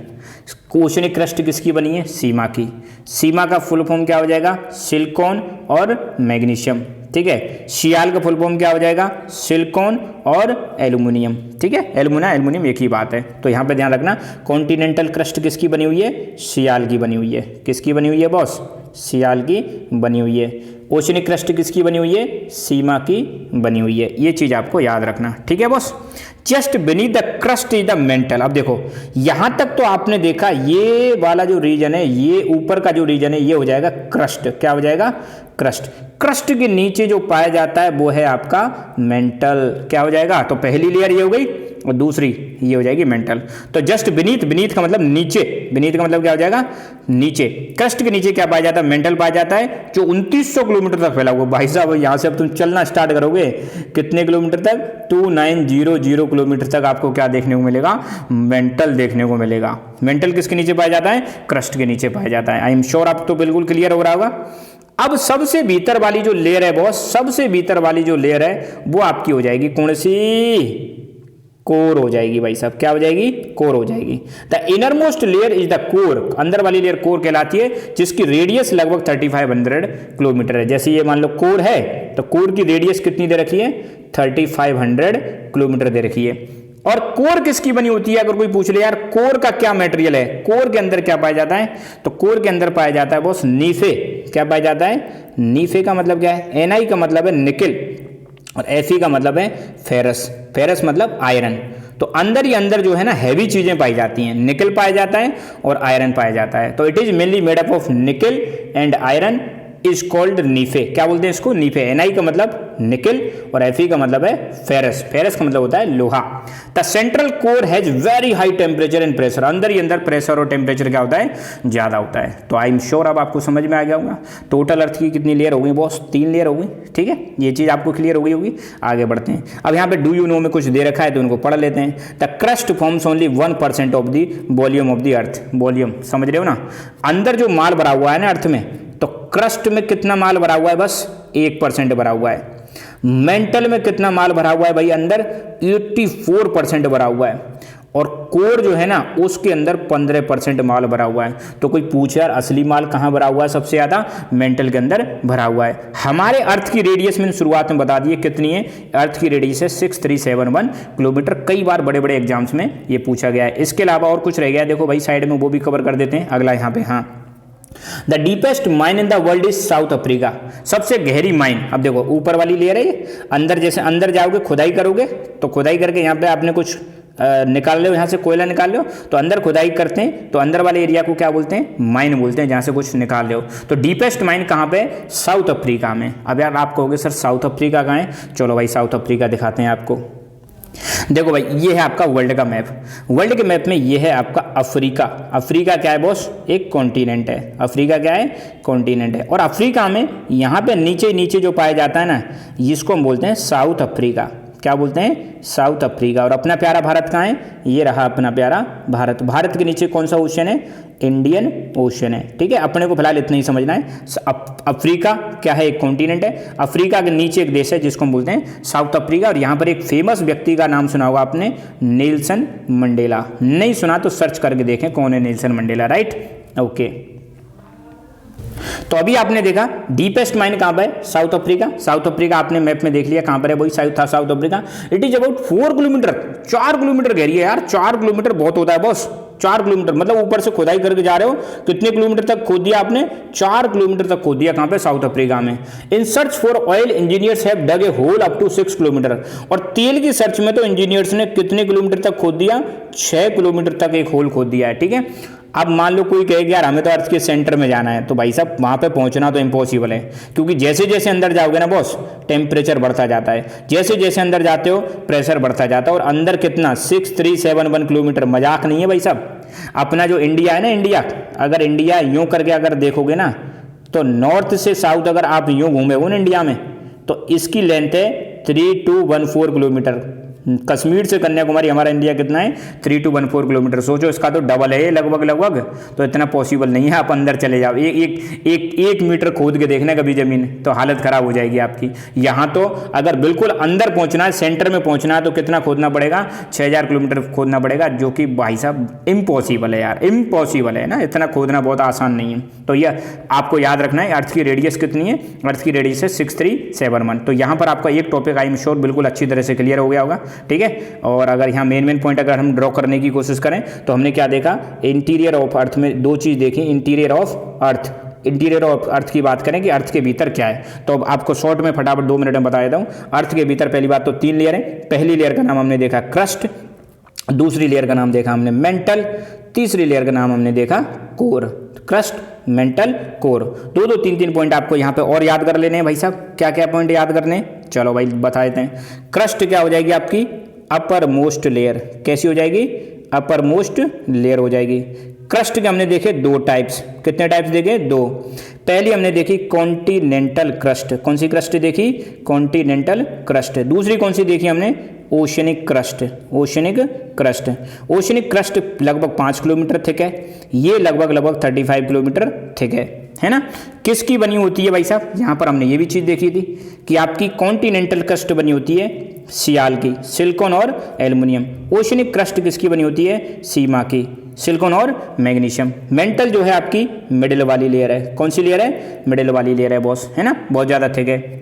ओशनिक क्रस्ट किसकी बनी है? सीमा की। सीमा का फुल फॉर्म क्या हो जाएगा? सिलिकॉन और मैग्नीशियम, ठीक है। सियाल का फुल फॉर्म क्या हो जाएगा? सिलिकॉन और एल्यूमिनियम, ठीक है। एल्यूमिनियम एक ही बात है। तो यहाँ पे ध्यान रखना, कॉन्टिनेंटल क्रस्ट किसकी बनी हुई है? सियाल की बनी हुई है। किसकी बनी हुई है बॉस? सियाल की बनी हुई है। ओशनिक क्रस्ट किसकी बनी हुई है? सीमा की बनी हुई है। ये चीज़ आपको याद रखना, ठीक है boss. Just beneath the crust is the mental. अब देखो यहाँ तक तो आपने देखा, ये वाला जो रीजन है, ये ऊपर का जो रीजन है, ये हो जाएगा क्रस्ट। क्या हो जाएगा? क्रस्ट। क्रस्ट के नीचे जो पाया जाता है वो है आपका मेंटल। क्या हो जाएगा? तो पहली लेयर ये हो गई और दूसरी ये हो जाएगी मेंटल। तो जस्ट बीनीथ, बीनीथ का मतलब नीचे, बीनीथ का मतलब क्या हो जाएगा? नीचे। क्रस्ट के नीचे क्या पाया जाता है? मेंटल पाया जाता है, जो 2900 किलोमीटर तक फैला हुआ। भाई साहब यहाँ से अब तुम चलना स्टार्ट करोगे कितने किलोमीटर तक? 2900 किलोमीटर तक आपको क्या देखने को मिलेगा? मेंटल देखने को मिलेगा। मेंटल किसके नीचे पाया जाता है? क्रस्ट के नीचे पाया जाता है। आई एम श्योर आप तो बिल्कुल क्लियर हो रहा होगा। अब सबसे भीतर वाली जो लेयर है बॉस, सबसे भीतर वाली जो लेयर है वो आपकी हो जाएगी कौन सी? कोर हो जाएगी भाई साहब। क्या हो जाएगी? कोर हो जाएगी। The innermost layer is the core. अंदर वाली लेयर कोर कहलाती है, जिसकी रेडियस लगभग 3500 किलोमीटर है। जैसे ये मान लो कोर है, तो कोर की रेडियस कितनी दे रखी है? 3500 किलोमीटर दे रखी है। और कोर किसकी बनी होती है? अगर कोई पूछ ले यार कोर का क्या मटेरियल है, कोर के अंदर क्या पाया जाता है? तो कोर के अंदर पाया जाता है बॉस नीफे। क्या पाया जाता है? नीफे का मतलब क्या है? Ni का मतलब है निकल और Fe का मतलब है फेरस। फेरस मतलब आयरन। तो अंदर ही अंदर जो है ना हैवी चीजें पाई जाती हैं। निकल पाया जाता है और आयरन पाया जाता है। तो it is mainly made up of nickel and iron is called nife. क्या बोलते हैं इसको? नीफे। Ni का मतलब निकल और Fe का मतलब है फेरस। फेरस का मतलब होता है लोहा। The central core has very high temperature and pressure. अंदर ही अंदर प्रेशर और टेम्परेचर क्या होता है? ज्यादा होता है। तो आई एम श्योर अब आपको समझ में आ गया होगा। टोटल अर्थ की कितनी लेयर हो गई बॉस? 3 लेयर हो गई, ठीक है। ये चीज आपको क्लियर हो गई होगी। आगे बढ़ते हैं। अब यहाँ पे डू यू नो में कुछ दे रखा है तो उनको पढ़ लेते हैं। The crust forms only 1% of the volume of the earth. Volume समझ रहे हो ना? अंदर जो माल भरा हुआ है ना अर्थ में, तो क्रस्ट में कितना माल भरा हुआ है? बस 1% भरा हुआ है। मेंटल में कितना माल भरा हुआ है भाई? अंदर 84% भरा हुआ है। और कोर जो है ना उसके अंदर 15% माल भरा हुआ है। तो कोई पूछे यार असली माल कहाँ भरा हुआ है? सबसे ज्यादा मेंटल के अंदर भरा हुआ है। हमारे अर्थ की रेडियस मैंने शुरुआत में बता दी कितनी है। अर्थ की रेडियस है 6371 किलोमीटर। कई बार बड़े बड़े एग्जाम्स में ये पूछा गया है। इसके अलावा और कुछ रह गया देखो भाई साइड में, वो भी कवर कर देते हैं। अगला यहाँ पे, हाँ, the deepest mine in the world is south Africa. सबसे गहरी माइन। अब देखो ऊपर वाली लेयर है ये, अंदर जैसे अंदर जाओगे खुदाई करोगे, तो खुदाई करके यहाँ पे आपने कुछ निकाल लो, यहाँ से कोयला निकाल लो, तो अंदर खुदाई करते हैं तो अंदर वाले एरिया को क्या बोलते हैं? माइन बोलते हैं, जहाँ से कुछ निकाल लो। तो डीपेस्ट माइन कहाँ पे? साउथ अफ्रीका में। अब यार आप कहोगे सर साउथ अफ्रीका कहाँ है? चलो भाई साउथ अफ्रीका दिखाते हैं आपको। देखो भाई ये है आपका वर्ल्ड का मैप। वर्ल्ड के मैप में ये है आपका अफ्रीका। अफ्रीका क्या है बॉस? एक कॉन्टिनेंट है। अफ्रीका क्या है? कॉन्टिनेंट है। और अफ्रीका में यहाँ पे नीचे नीचे जो पाया जाता है ना, जिसको हम बोलते हैं साउथ अफ्रीका। क्या बोलते हैं? South Africa. और अपना प्यारा भारत कहाँ है? ये रहा अपना प्यारा भारत। भारत के नीचे कौन सा ओशन है? इंडियन ओशन है, ठीक है। अपने को फिलहाल इतना ही समझना है। अफ्रीका क्या है? एक कॉन्टिनेंट है। अफ्रीका के नीचे एक देश है जिसको हम बोलते हैं साउथ अफ्रीका। और यहाँ पर एक फेमस व्यक्ति का नाम सुना होगा आपने, नेल्सन मंडेला। नहीं सुना तो सर्च करके देखें कौन है नेल्सन मंडेला, राइट? ओके। तो अभी आपने देखा डीपेस्ट माइन कहां पर है? South Africa. साउथ अफ्रीका आपने मैप में देख लिया कहां पर है, वही south Africa. It is about 4 kilometre. 4 kilometre गहरी है यार। 4 किलोमीटर बहुत होता है बॉस। 4 किलोमीटर मतलब ऊपर से खुदाई करके जा रहे हो, कितने किलोमीटर तक खोद दिया आपने? 4 किलोमीटर तक खोद दिया। कहां पे? साउथ अफ्रीका में। In search for oil engineers have dug a hole up to 6 kilometre. और तेल की सर्च में तो इंजीनियर्स ने कितने किलोमीटर तक खोद दिया? 6 किलोमीटर तक एक होल खोद दिया है, ठीक है। अब मान लो कोई कहे कि यार हमें तो अर्थ के सेंटर में जाना है, तो भाई साहब वहाँ पे पहुँचना तो इम्पॉसिबल है, क्योंकि जैसे जैसे अंदर जाओगे ना बॉस टेम्परेचर बढ़ता जाता है, जैसे जैसे अंदर जाते हो प्रेशर बढ़ता जाता है। और अंदर कितना 6371 किलोमीटर, मजाक नहीं है भाई साहब। अपना जो इंडिया है ना, इंडिया, अगर इंडिया यूँ करके अगर देखोगे ना तो नॉर्थ से साउथ अगर आप यूँ घूमेगे ना इंडिया में, तो इसकी लेंथ है 3214 किलोमीटर। कश्मीर से कन्याकुमारी हमारा इंडिया कितना है 3214 किलोमीटर। सोचो इसका तो डबल है ये लगभग। तो इतना पॉसिबल नहीं है। आप अंदर चले जाओ, एक मीटर खोद के देखना कभी जमीन, तो हालत खराब हो जाएगी आपकी। यहाँ तो अगर बिल्कुल अंदर पहुँचना है, सेंटर में पहुँचना है, तो कितना खोदना पड़ेगा 6000 किलोमीटर खोदना पड़ेगा, जो कि भाई साहब इम्पॉसिबल है यार, इम्पॉसिबल है ना, इतना खोदना बहुत आसान नहीं है। तो यह आपको याद रखना है। अर्थ की रेडियस कितनी है, अर्थ की रेडियस है 6371। तो यहाँ पर आपका एक टॉपिक आई एम श्योर बिल्कुल अच्छी तरह से क्लियर हो गया होगा, ठीक है। और अगर यहाँ मेन पॉइंट अगर हम ड्रॉ करने की कोशिश करें तो हमने क्या देखा, इंटीरियर ऑफ अर्थ में दो चीज़ देखी, interior of earth, interior of earth की बात करें कि अर्थ के भीतर क्या है। तो अब आपको शॉर्ट में फटाफट 2 मिनट में बता देता हूँ। अर्थ के भीतर पहली बात तो 3 लेयर है। पहली लेयर का नाम हमने देखा क्रस्ट, दूसरी लेयर का नाम देखा हमने मेंटल, तीसरी लेयर का नाम हमने देखा core. Crust, mental, core, 2-2, 3-3 point आपको यहाँ पे और याद कर लेने हैं भाई साहब। क्या क्या पॉइंट याद करने हैं, चलो भाई बता देते हैं। क्रस्ट क्या हो जाएगी आपकी, अपर मोस्ट लेयर। कैसी हो जाएगी, अपर मोस्ट लेयर हो जाएगी। क्रस्ट के हमने देखे 2 टाइप्स, कितने टाइप्स देखे, 2। पहली हमने देखी कॉन्टिनेंटल क्रस्ट, कौन सी क्रस्ट देखी, कॉन्टिनेंटल क्रस्ट। दूसरी कौन सी देखी हमने, oceanic crust, oceanic crust. Oceanic crust लगभग 5 किलोमीटर थिक है, ये लगभग 35 किलोमीटर थिक है ना। किसकी बनी होती है भाई साहब, यहाँ पर हमने ये भी चीज़ देखी थी कि आपकी कॉन्टिनेंटल क्रस्ट बनी होती है सियाल की, सिलिकॉन और एल्युमिनियम। ओशनिक क्रस्ट किसकी बनी होती है, सीमा की, सिलिकॉन और मैग्नीशियम। मेंटल जो है आपकी मिडिल वाली लेयर है, कौन सी लेयर है, मिडिल वाली लेयर है बॉस, है ना, बहुत ज़्यादा थिक है।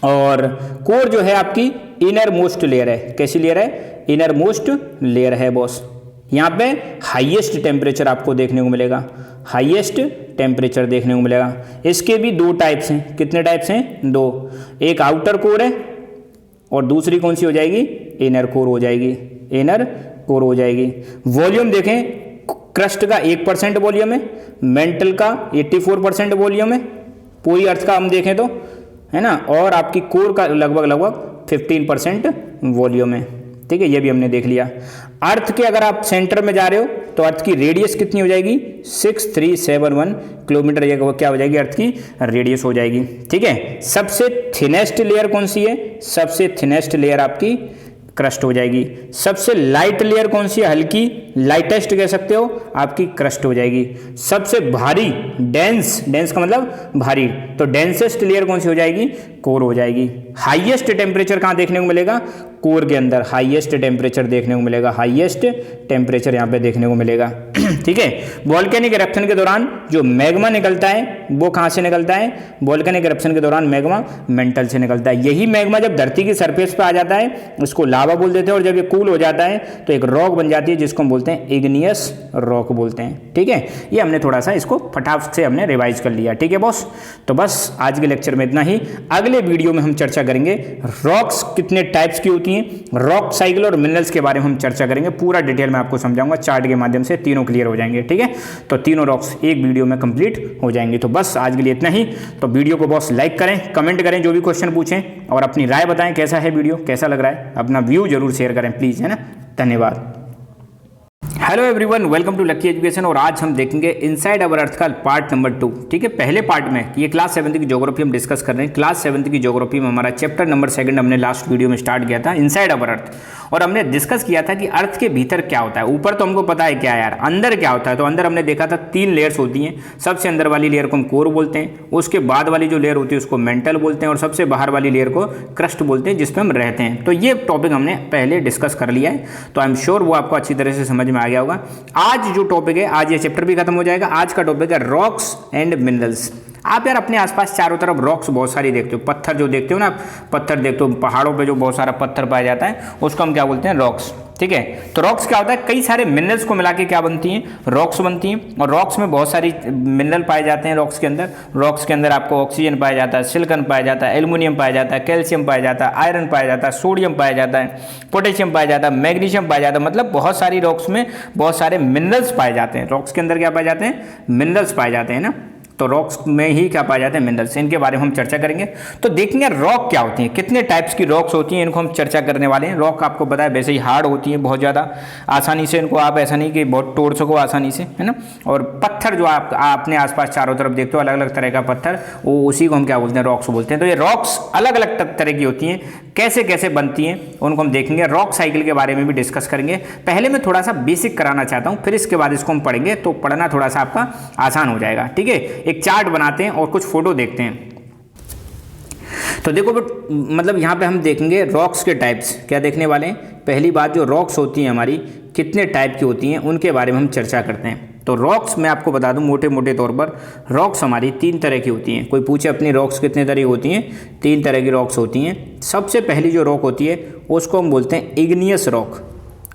और कोर जो है आपकी इनर मोस्ट लेयर है, कैसी लेयर है, इनर मोस्ट लेयर है बॉस। यहाँ पे हाईएस्ट टेम्परेचर आपको देखने को मिलेगा, हाईएस्ट टेम्परेचर देखने को मिलेगा। इसके भी 2 टाइप्स हैं, कितने टाइप्स हैं, 2। एक आउटर कोर है और दूसरी कौन सी हो जाएगी, इनर कोर हो जाएगी, इनर कोर हो जाएगी। वॉल्यूम देखें, क्रस्ट का 1% वॉल्यूम है, मेंटल का 84% वॉल्यूम है, पूरी अर्थ का हम देखें तो, है ना। और आपकी कोर का लगभग 15% वॉल्यूम है, ठीक है, ये भी हमने देख लिया। अर्थ के अगर आप सेंटर में जा रहे हो तो अर्थ की रेडियस कितनी हो जाएगी, 6371 किलोमीटर, ये क्या हो जाएगी, अर्थ की रेडियस हो जाएगी, ठीक है। सबसे थिनेस्ट लेयर कौन सी है, सबसे थिनेस्ट लेयर आपकी क्रस्ट हो जाएगी। सबसे लाइट लेयर कौन सी है, हल्की, लाइटेस्ट कह सकते हो, आपकी क्रस्ट हो जाएगी। सबसे भारी, डेंस का मतलब भारी, तो डेंसेस्ट लेयर कौन सी हो जाएगी, कोर हो जाएगी। हाईएस्ट टेम्परेचर कहाँ देखने को मिलेगा, कोर के अंदर हाईएस्ट टेम्परेचर देखने को मिलेगा, हाईएस्ट टेम्परेचर यहाँ पे देखने को मिलेगा, ठीक है। वोल्केनिक इरप्शन के दौरान जो मैग्मा निकलता है वो कहाँ से निकलता है, वोल्केनिक इरप्शन के दौरान मैग्मा मेंटल से निकलता है। यही मैग्मा जब धरती की सरफेस पे आ जाता है उसको लावा बोल देते हैं, और जब ये कूल हो जाता है तो एक रॉक बन जाती है जिसको हम बोलते हैं इग्नियस रॉक बोलते हैं, ठीक है। ये हमने थोड़ा सा इसको फटाफट से हमने रिवाइज कर लिया, ठीक है बॉस। तो बस आज के लेक्चर में इतना ही। अगले वीडियो में हम चर्चा करेंगे रॉक्स कितने टाइप्स की होती हैं, रॉक साइकिल और मिनरल्स के बारे में हम चर्चा करेंगे, पूरा डिटेल में आपको समझाऊंगा, चार्ट के माध्यम से तीनों क्लियर हो जाएंगे, ठीक है। तो तीनों रॉक्स एक वीडियो में कंप्लीट हो जाएंगे। तो बस आज के लिए इतना ही। तो वीडियो को बॉस लाइक करें, कमेंट करें, जो भी क्वेश्चन पूछें, और अपनी राय बताएं कैसा है वीडियो, कैसा लग रहा है, अपना व्यू जरूर शेयर करें प्लीज़, है ना। धन्यवाद। Hello everyone, welcome to Lucky Education. और आज हम देखेंगे इनसाइड अवर अर्थ का पार्ट नंबर 2, ठीक है। पहले पार्ट में ये क्लास 7 की ज्योग्राफी हम डिस्कस कर रहे हैं। क्लास 7 की ज्योग्राफी में हमारा चैप्टर नंबर 2 हमने लास्ट वीडियो में स्टार्ट किया था, इनसाइड अवर अर्थ, और हमने डिस्कस किया था कि अर्थ के भीतर क्या होता है। ऊपर तो हमको पता है क्या है यार, अंदर क्या होता है। तो अंदर हमने देखा था 3 लेयर्स होती हैं। सबसे अंदर वाली लेयर को हम कोर बोलते हैं, उसके बाद वाली जो लेयर होती है उसको मेंटल बोलते हैं, और सबसे बाहर वाली लेयर को क्रस्ट बोलते हैं जिसमें हम रहते हैं। तो ये टॉपिक हमने पहले डिस्कस कर लिया है, तो आई एम श्योर वो आपको अच्छी तरह से समझ में आ गया होगा। आज जो टॉपिक है, आज ये चैप्टर भी खत्म हो जाएगा। आज का टॉपिक है रॉक्स एंड मिनरल्स। आप यार अपने आसपास चारों तरफ रॉक्स बहुत सारी देखते हो, पत्थर जो देखते हो ना, पत्थर देखते हो, पहाड़ों पे जो बहुत सारा पत्थर पाया जाता है उसको हम क्या बोलते हैं, रॉक्स। ठीक है। तो रॉक्स क्या होता है, कई सारे मिनरल्स को मिला के क्या बनती हैं, रॉक्स बनती हैं। और रॉक्स में बहुत सारी मिनरल पाए जाते हैं रॉक्स के अंदर। रॉक्स के अंदर आपको ऑक्सीजन पाया जाता है, सिलिकॉन पाया जाता है, एल्युमिनियम पाया जाता है, कैल्शियम पाया जाता है, आयरन पाया जाता है, सोडियम पाया जाता है, पोटेशियम पाया जाता है, मैग्नीशियम पाया जाता है। मतलब बहुत सारी रॉक्स में बहुत सारे मिनरल्स पाए जाते हैं। रॉक्स के अंदर क्या पाए जाते हैं, मिनरल्स पाए जाते हैं ना। तो रॉक्स में ही क्या पाए जाते हैं, मिनरल्स। इनके बारे में हम चर्चा करेंगे। तो देखेंगे रॉक क्या होती हैं, कितने टाइप्स की रॉक्स होती हैं, इनको हम चर्चा करने वाले हैं। रॉक आपको पता है वैसे ही हार्ड होती है बहुत ज़्यादा, आसानी से इनको आप ऐसा नहीं कि बहुत तोड़ सको आसानी से, है ना। और पत्थर जो आप अपने आसपास चारों तरफ देखते हो, अलग अलग तरह का पत्थर, वो उसी को हम क्या बोलते हैं, रॉक्स बोलते हैं। तो ये रॉक्स अलग अलग तरह की होती हैं, कैसे कैसे बनती हैं उनको हम देखेंगे। रॉक साइकिल के बारे में भी डिस्कस करेंगे। पहले मैं थोड़ा सा बेसिक कराना चाहता हूँ, फिर इसके बाद इसको हम पढ़ेंगे, तो पढ़ना थोड़ा सा आपका आसान हो जाएगा। ठीक है, एक चार्ट बनाते हैं और कुछ फोटो देखते हैं। तो देखो मतलब यहाँ पे हम देखेंगे रॉक्स के टाइप्स क्या देखने वाले हैं। पहली बात, जो रॉक्स होती हैं हमारी कितने टाइप की होती हैं उनके बारे में हम चर्चा करते हैं। तो रॉक्स मैं आपको बता दूं मोटे मोटे तौर पर, रॉक्स हमारी 3 तरह की होती हैं। कोई पूछे अपनी रॉक्स कितने तरह की होती हैं, 3 तरह की रॉक्स होती हैं। सबसे पहली जो रॉक होती है उसको हम बोलते हैं इग्नियस रॉक।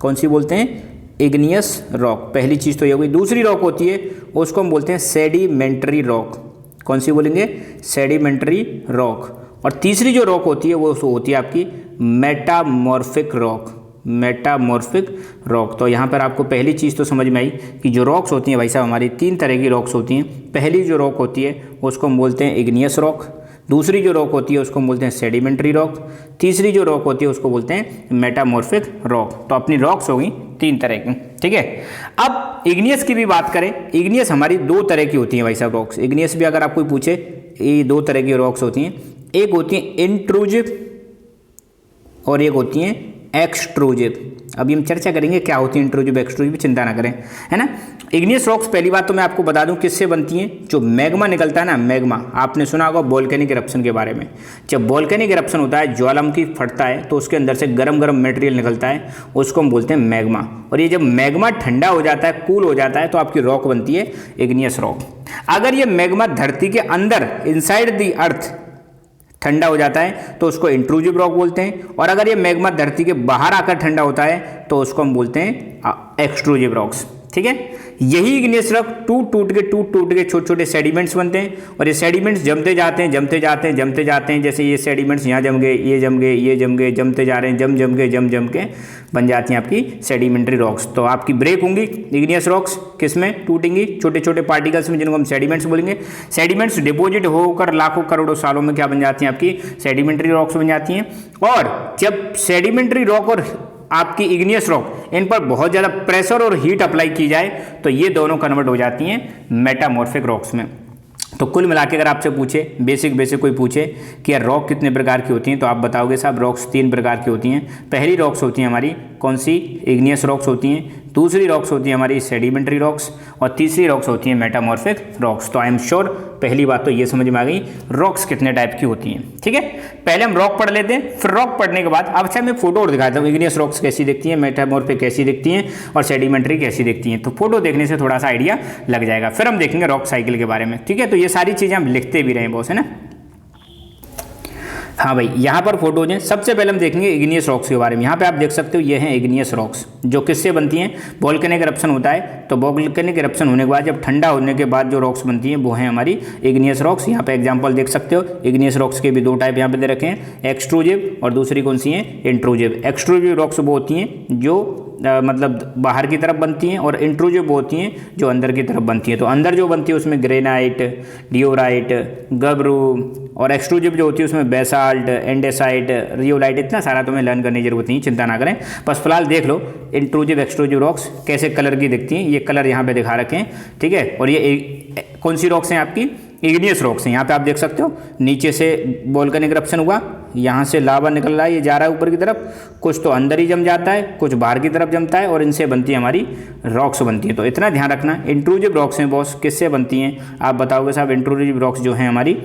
कौन सी बोलते हैं, इग्नियस रॉक। पहली चीज़ तो ये हो गई। दूसरी रॉक होती है उसको हम बोलते हैं सेडिमेंट्री रॉक। कौन सी बोलेंगे, सेडिमेंट्री रॉक। और तीसरी जो रॉक होती है वो होती है आपकी मेटामॉर्फिक रॉक। Metamorphic rock. तो यहाँ पर आपको पहली चीज़ तो समझ में आई कि जो रॉक्स होती हैं भाई साहब हमारी 3 तरह की रॉक्स होती हैं। पहली जो रॉक होती है उसको हम बोलते हैं इग्नियस रॉक। दूसरी जो रॉक होती है उसको हम बोलते हैं सेडिमेंट्री रॉक। तीसरी जो रॉक होती है उसको बोलते हैं मेटामॉर्फिक रॉक। तो अपनी रॉक्स होगी 3 तरह की। ठीक है, अब इग्नियस की भी बात करें। इग्नियस हमारी 2 तरह की होती हैं भाई साहब रॉक्स। इग्नियस भी अगर आप कोई पूछे, ये 2 तरह की रॉक्स होती हैं। एक होती है इंट्रूजिव और एक होती है एक्सट्रूजिव। अभी हम चर्चा करेंगे क्या होती है इंट्रूजिव एक्सट्रूजिव, चिंता ना करें, है ना। इग्नियस रॉक्स पहली बात तो मैं आपको बता दूं किससे बनती हैं। जो मैग्मा निकलता है ना, मैग्मा, आपने सुना होगा वोल्केनिक इरप्शन के बारे में। जब वोल्केनिक इरप्शन होता है, ज्वालामुखी फटता है, तो उसके अंदर से गरम गरम मटेरियल निकलता है, उसको हम बोलते हैं मैग्मा। और ये जब मैग्मा ठंडा हो जाता है, कूल हो जाता है, तो आपकी रॉक बनती है इग्नियस रॉक। अगर ये मैग्मा धरती के अंदर इनसाइड द अर्थ ठंडा हो जाता है तो उसको इंट्रूजिव रॉक बोलते हैं। और अगर ये मैग्मा धरती के बाहर आकर ठंडा होता है तो उसको हम बोलते हैं एक्सट्रूजिव रॉक्स। ठीक है, यही इग्नियस रॉक टूट टूट के छोटे छोटे सेडिमेंट्स बनते हैं। और ये सेडिमेंट्स जमते जाते हैं। जैसे ये सेडिमेंट्स यहाँ जम गए, ये जम गए, ये जम गए, जमते जा रहे हैं, जम के बन जाती हैं आपकी सेडिमेंट्री रॉक्स। तो आपकी ब्रेक होंगी इग्नियस रॉक्स, किसमें टूटेंगी, छोटे छोटे पार्टिकल्स में, जिनको हम सेडिमेंट्स बोलेंगे। सेडिमेंट्स डिपोजिट होकर लाखों करोड़ों सालों में क्या बन जाती हैं, आपकी सेडिमेंट्री रॉक्स बन जाती हैं। और जब सेडिमेंट्री रॉक और आपकी इग्नियस रॉक, इन पर बहुत ज़्यादा प्रेशर और हीट अप्लाई की जाए तो ये दोनों कन्वर्ट हो जाती हैं मेटामॉर्फिक रॉक्स में। तो कुल मिला के अगर आपसे पूछे, बेसिक कोई पूछे कि यार रॉक कितने प्रकार की होती हैं, तो आप बताओगे साहब रॉक्स 3 प्रकार की होती हैं। पहली रॉक्स होती हैं हमारी कौन सी, इग्नियस रॉक्स होती हैं। दूसरी रॉक्स होती हैं हमारी सेडिमेंट्री रॉक्स। और तीसरी रॉक्स होती हैं मेटामॉर्फिक रॉक्स। तो आई एम श्योर पहली बात तो ये समझ में आ गई रॉक्स कितने टाइप की होती हैं। ठीक है, पहले हम रॉक पढ़ लेते हैं, फिर रॉक पढ़ने के बाद अब अच्छा मैं फोटो और दिखाता हूँ इग्नियस रॉक्स कैसी दिखती हैं, मेटामॉर्फिक कैसी दिखती हैं और सेडिमेंट्री कैसी दिखती हैं। तो फोटो देखने से थोड़ा सा आइडिया लग जाएगा। फिर हम देखेंगे रॉक साइकिल के बारे में। ठीक है, तो ये सारी चीज़ें हम लिखते भी रहे बॉस, है ना। हाँ भाई, यहाँ पर फोटोज हैं। सबसे पहले हम देखेंगे इग्नियस रॉक्स के बारे में। यहाँ पे आप देख सकते हो ये हैं इग्नियस रॉक्स, जो किससे बनती हैं, वोल्केनिक इरप्शन होता है। तो वोल्केनिक इरप्शन होने के बाद जब ठंडा होने के बाद जो रॉक्स बनती हैं वो हैं हमारी इग्नियस रॉक्स। यहाँ पे एग्जांपल देख सकते हो। इग्नियस रॉक्स के भी 2 टाइप यहाँ पे दे रखे हैं, एक्सट्रूजिव और दूसरी कौन सी है, इंट्रूजिव। एक्सट्रूजिव रॉक्स वो होती हैं जो मतलब बाहर की तरफ बनती हैं, और इंट्रूजिव वो होती हैं जो अंदर की तरफ बनती हैं। तो अंदर जो बनती है उसमें ग्रेनाइट, डियोराइट, गबरू, और एक्सट्रूजिव जो होती है उसमें बेसाल्ट, एंडेसाइट, रियोलाइट, इतना सारा तुम्हें लर्न करने की जरूरत नहीं, चिंता ना करें। बस फिलहाल देख लो इंट्रूजिव एक्सट्रूजिव रॉक्स कैसे कलर की दिखती हैं। ये कलर यहाँ पे दिखा रखे हैं, ठीक है। और ये कौन सी रॉक्स हैं, आपकी इग्नियस रॉक्स हैं। यहाँ पे आप देख सकते हो नीचे से वोल्केनिक इरप्शन हुआ, यहाँ से लावा निकल रहा है, ये जा रहा है ऊपर की तरफ, कुछ तो अंदर ही जम जाता है, कुछ बाहर की तरफ जमता है, और इनसे बनती है हमारी रॉक्स बनती है। तो इतना ध्यान रखना, इंट्रूजिव रॉक्स हैं बॉस, किससे बनती हैं आप बताओगे साहब। इंट्रूजिव रॉक्स जो हैं हमारी